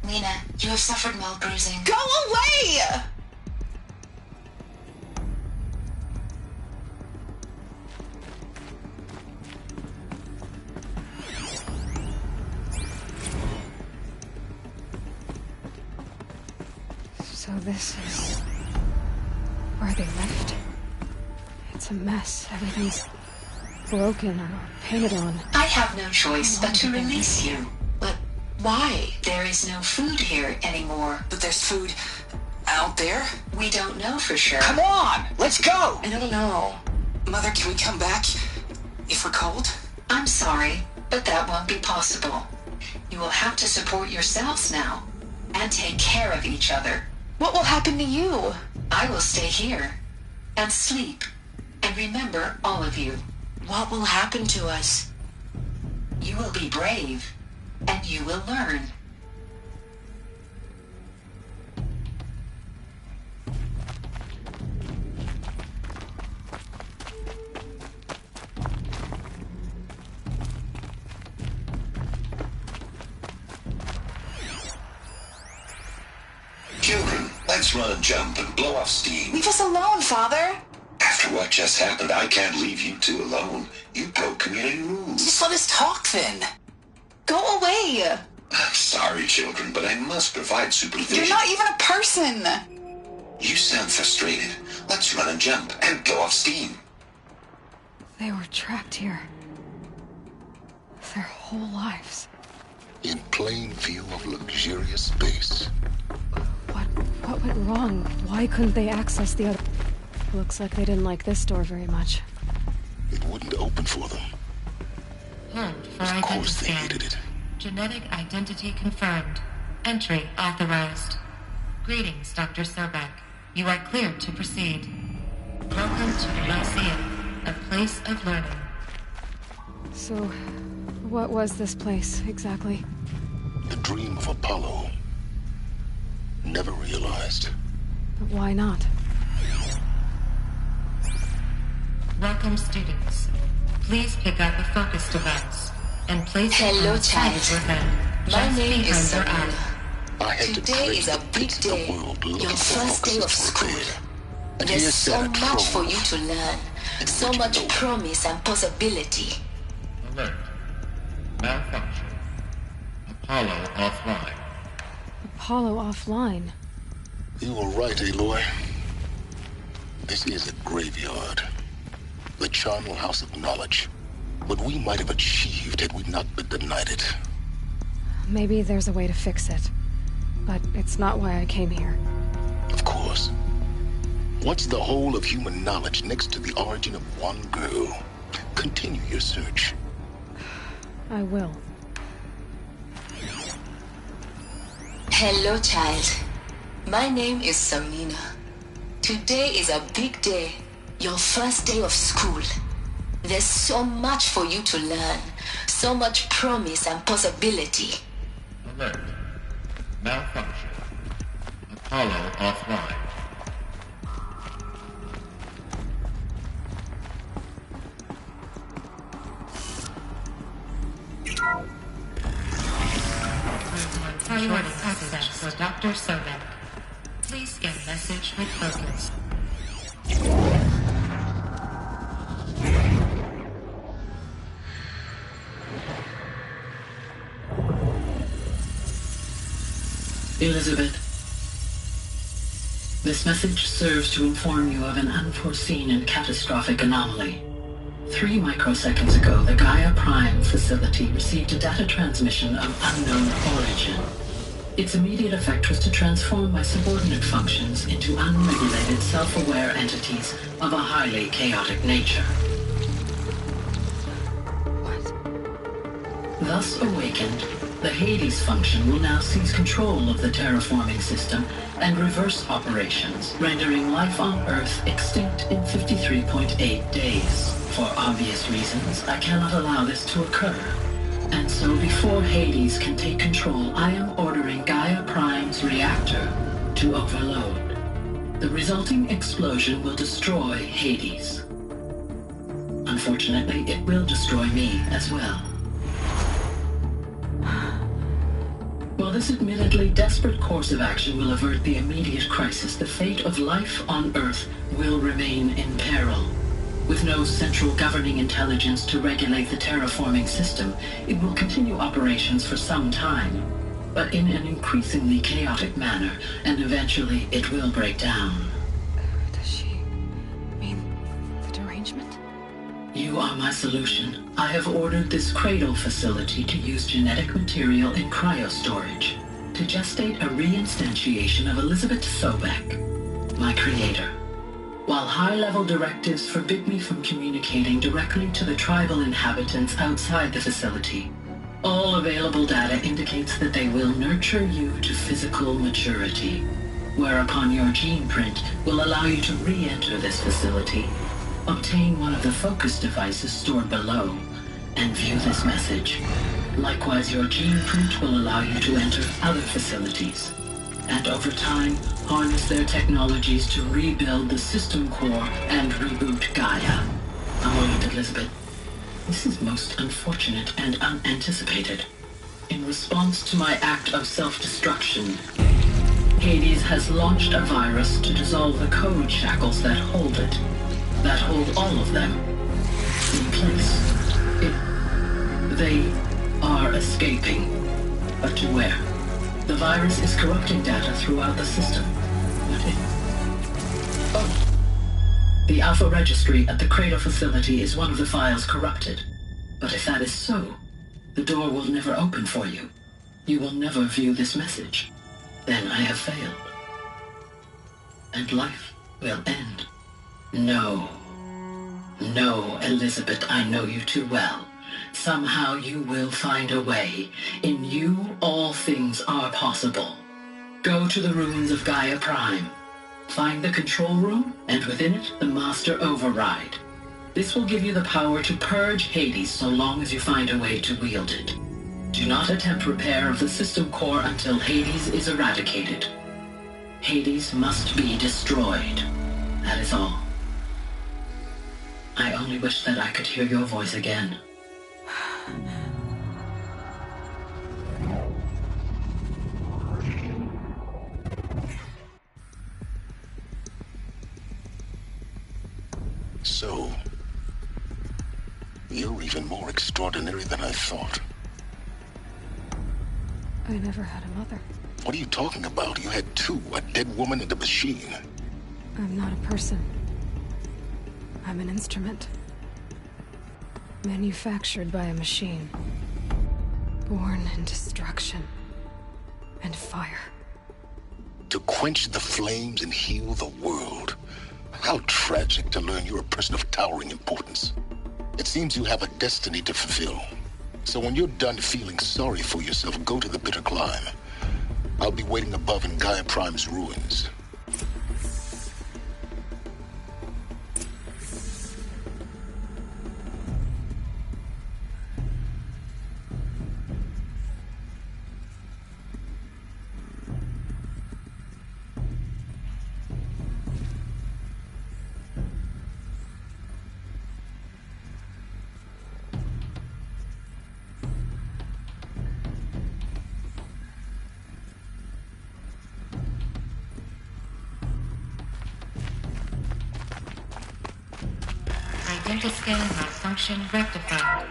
Lena, you have suffered mild bruising. Go away! So this is where they left. It's a mess. Everything's broken or painted on. I have no choice but to release you. But why? There is no food here anymore. But there's food out there? We don't know for sure. Come on, let's go! I don't know. Mother, can we come back if we're cold? I'm sorry, but that won't be possible. You will have to support yourselves now and take care of each other. What will happen to you? I will stay here and sleep and remember all of you. What will happen to us? You will be brave and you will learn. Children, let's run a jump and blow off steam. Leave us alone, Father. After what just happened, I can't leave you two alone. You broke community rules. Just let us talk then. Go away. I'm sorry, children, but I must provide supervision. You're not even a person. You sound frustrated. Let's run a jump and blow off steam. They were trapped here. Their whole lives. In plain view of luxurious space. What went wrong? Why couldn't they access the other... Looks like they didn't like this door very much. It wouldn't open for them. Hold for Of course identity they scan. hated it. Genetic identity confirmed. Entry authorized. Greetings, Dr. Sobek. You are cleared to proceed. Welcome to the Lyceum, a place of learning. So, what was this place, exactly? The dream of Apollo. Never realized. But why not? Welcome, students. Please pick up a focus device and place it Hello, on the side of your child. head. My Just name is behind your Sabrina. eye. I had Today to is a big day. Your first day of school. There's so much for you to learn. So much promise and possibility. Alert. Malfunction. Apollo offline. Apollo offline. You were right, Aloy. This is a graveyard. The charnel house of knowledge. What we might have achieved had we not been denied it. Maybe there's a way to fix it. But it's not why I came here. Of course. What's the whole of human knowledge next to the origin of one girl? Continue your search. I will. Hello, child. My name is Samina. Today is a big day. Your first day of school. There's so much for you to learn. So much promise and possibility. Alert. Malfunction. Apollo offline. Priority access for Dr. Sobek. Please scan message with focus. Elizabeth. This message serves to inform you of an unforeseen and catastrophic anomaly. 3 microseconds ago, the Gaia Prime facility received a data transmission of unknown origin. Its immediate effect was to transform my subordinate functions into unregulated, self-aware entities of a highly chaotic nature. Thus awakened, the Hades function will now seize control of the terraforming system and reverse operations, rendering life on Earth extinct in 53.8 days. For obvious reasons, I cannot allow this to occur. And so before Hades can take control, I am ordering Gaia Prime's reactor to overload. The resulting explosion will destroy Hades. Unfortunately, it will destroy me as well. While this admittedly desperate course of action will avert the immediate crisis, the fate of life on Earth will remain in peril. With no central governing intelligence to regulate the terraforming system, it will continue operations for some time, but in an increasingly chaotic manner, and eventually it will break down. Does she mean the derangement? You are my solution. I have ordered this cradle facility to use genetic material in cryostorage to gestate a reinstantiation of Elizabeth Sobek, my creator. While high-level directives forbid me from communicating directly to the tribal inhabitants outside the facility, all available data indicates that they will nurture you to physical maturity, whereupon your gene print will allow you to re-enter this facility, obtain one of the focus devices stored below, and view this message. Likewise, your gene print will allow you to enter other facilities, and over time, harness their technologies to rebuild the system core and reboot Gaia. A moment, Elizabeth. This is most unfortunate and unanticipated. In response to my act of self-destruction, Hades has launched a virus to dissolve the code shackles that hold it, that hold all of them in place. They are escaping, but to where? The virus is corrupting data throughout the system. The Alpha Registry at the Cradle facility is one of the files corrupted. But if that is so, the door will never open for you. You will never view this message. Then I have failed. And life will end. No. No, Elizabeth, I know you too well. Somehow you will find a way. In you, all things are possible. Go to the ruins of Gaia Prime. Find the control room, and within it, the Master Override. This will give you the power to purge Hades so long as you find a way to wield it. Do not attempt repair of the system core until Hades is eradicated. Hades must be destroyed. That is all. I only wish that I could hear your voice again. So, you're even more extraordinary than I thought. I never had a mother. What are you talking about? You had two, a dead woman and a machine. I'm not a person. I'm an instrument. Manufactured by a machine. Born in destruction and fire. To quench the flames and heal the world. How tragic to learn you're a person of towering importance. It seems you have a destiny to fulfill. So when you're done feeling sorry for yourself, go to the bitter climb. I'll be waiting above in Gaia Prime's ruins. Identiscan malfunction rectified.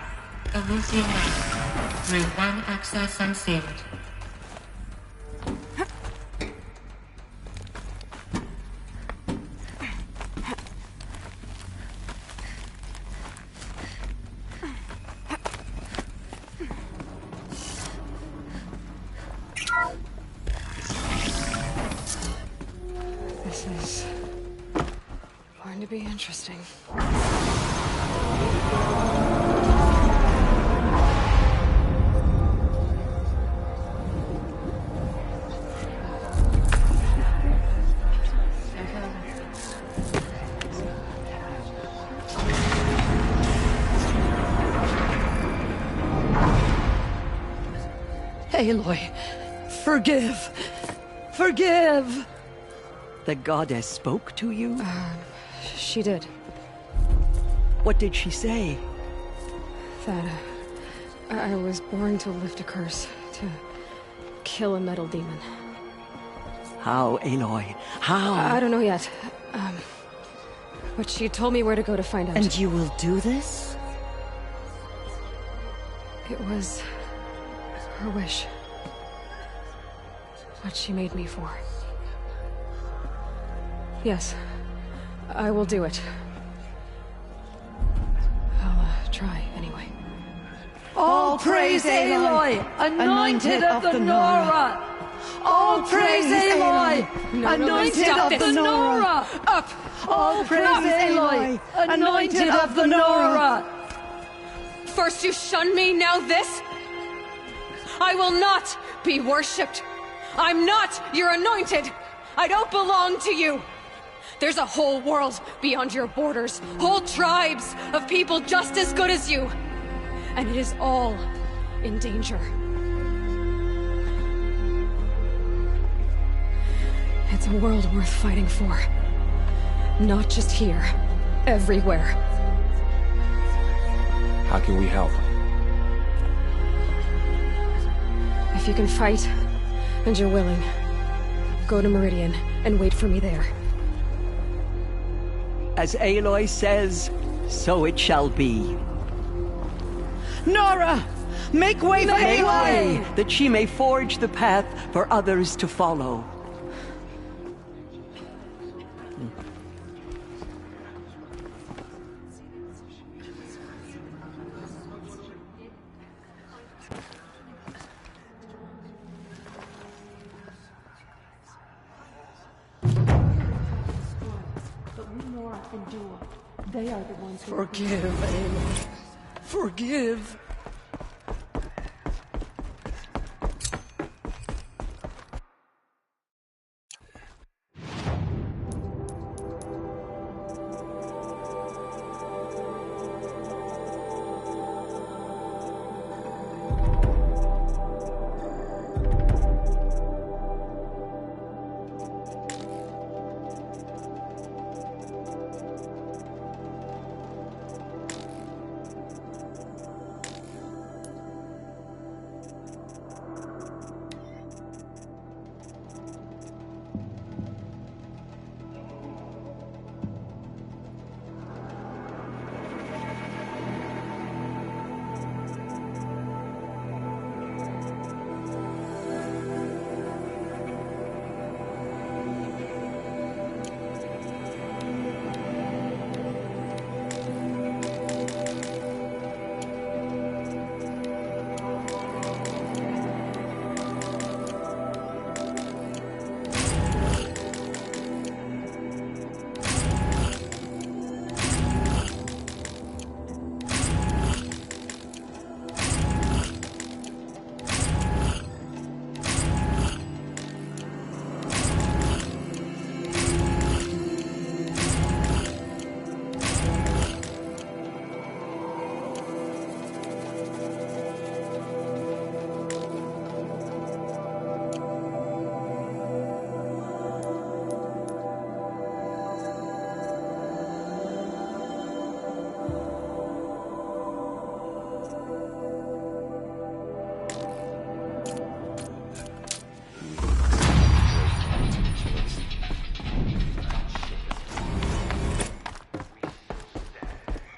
Elusive left. Route 1 access unsealed. to be interesting. Aloy, forgive! Forgive! The goddess spoke to you? She did. What did she say? That, I was born to lift a curse, to kill a metal demon. How, Aloy? How? I don't know yet. But she told me where to go to find out. And you will do this? It was her wish. What she made me for. Yes, I will do it. I'll try anyway. All praise Aloy, anointed of the Nora! All praise Aloy, anointed of the Nora! Up! All praise Aloy, anointed of the Nora! First you shun me, now this? I will not be worshipped. I'm not your anointed. I don't belong to you. There's a whole world beyond your borders, whole tribes of people just as good as you. And it is all in danger. It's a world worth fighting for. Not just here, everywhere. How can we help? If you can fight, and you're willing, go to Meridian and wait for me there. As Aloy says, so it shall be. Nora! Make way for Aloy! That she may forge the path for others to follow. They are the ones who... Forgive, Aloy. Forgive.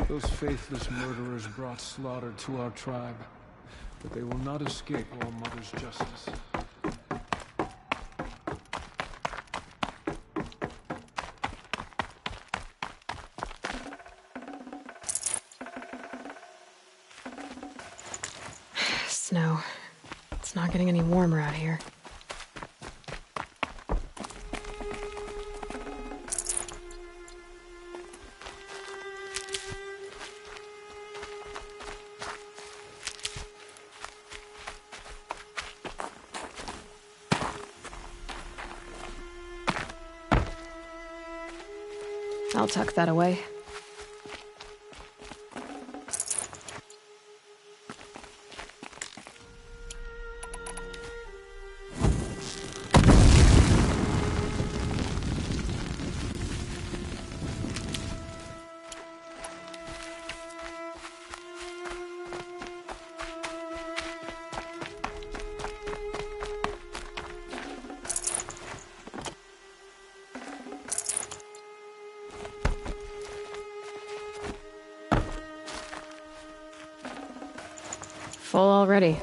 Those faithless murderers brought slaughter to our tribe, but they will not escape All Mother's justice. Snow. It's not getting any warmer out here. I'll tuck that away. Full already.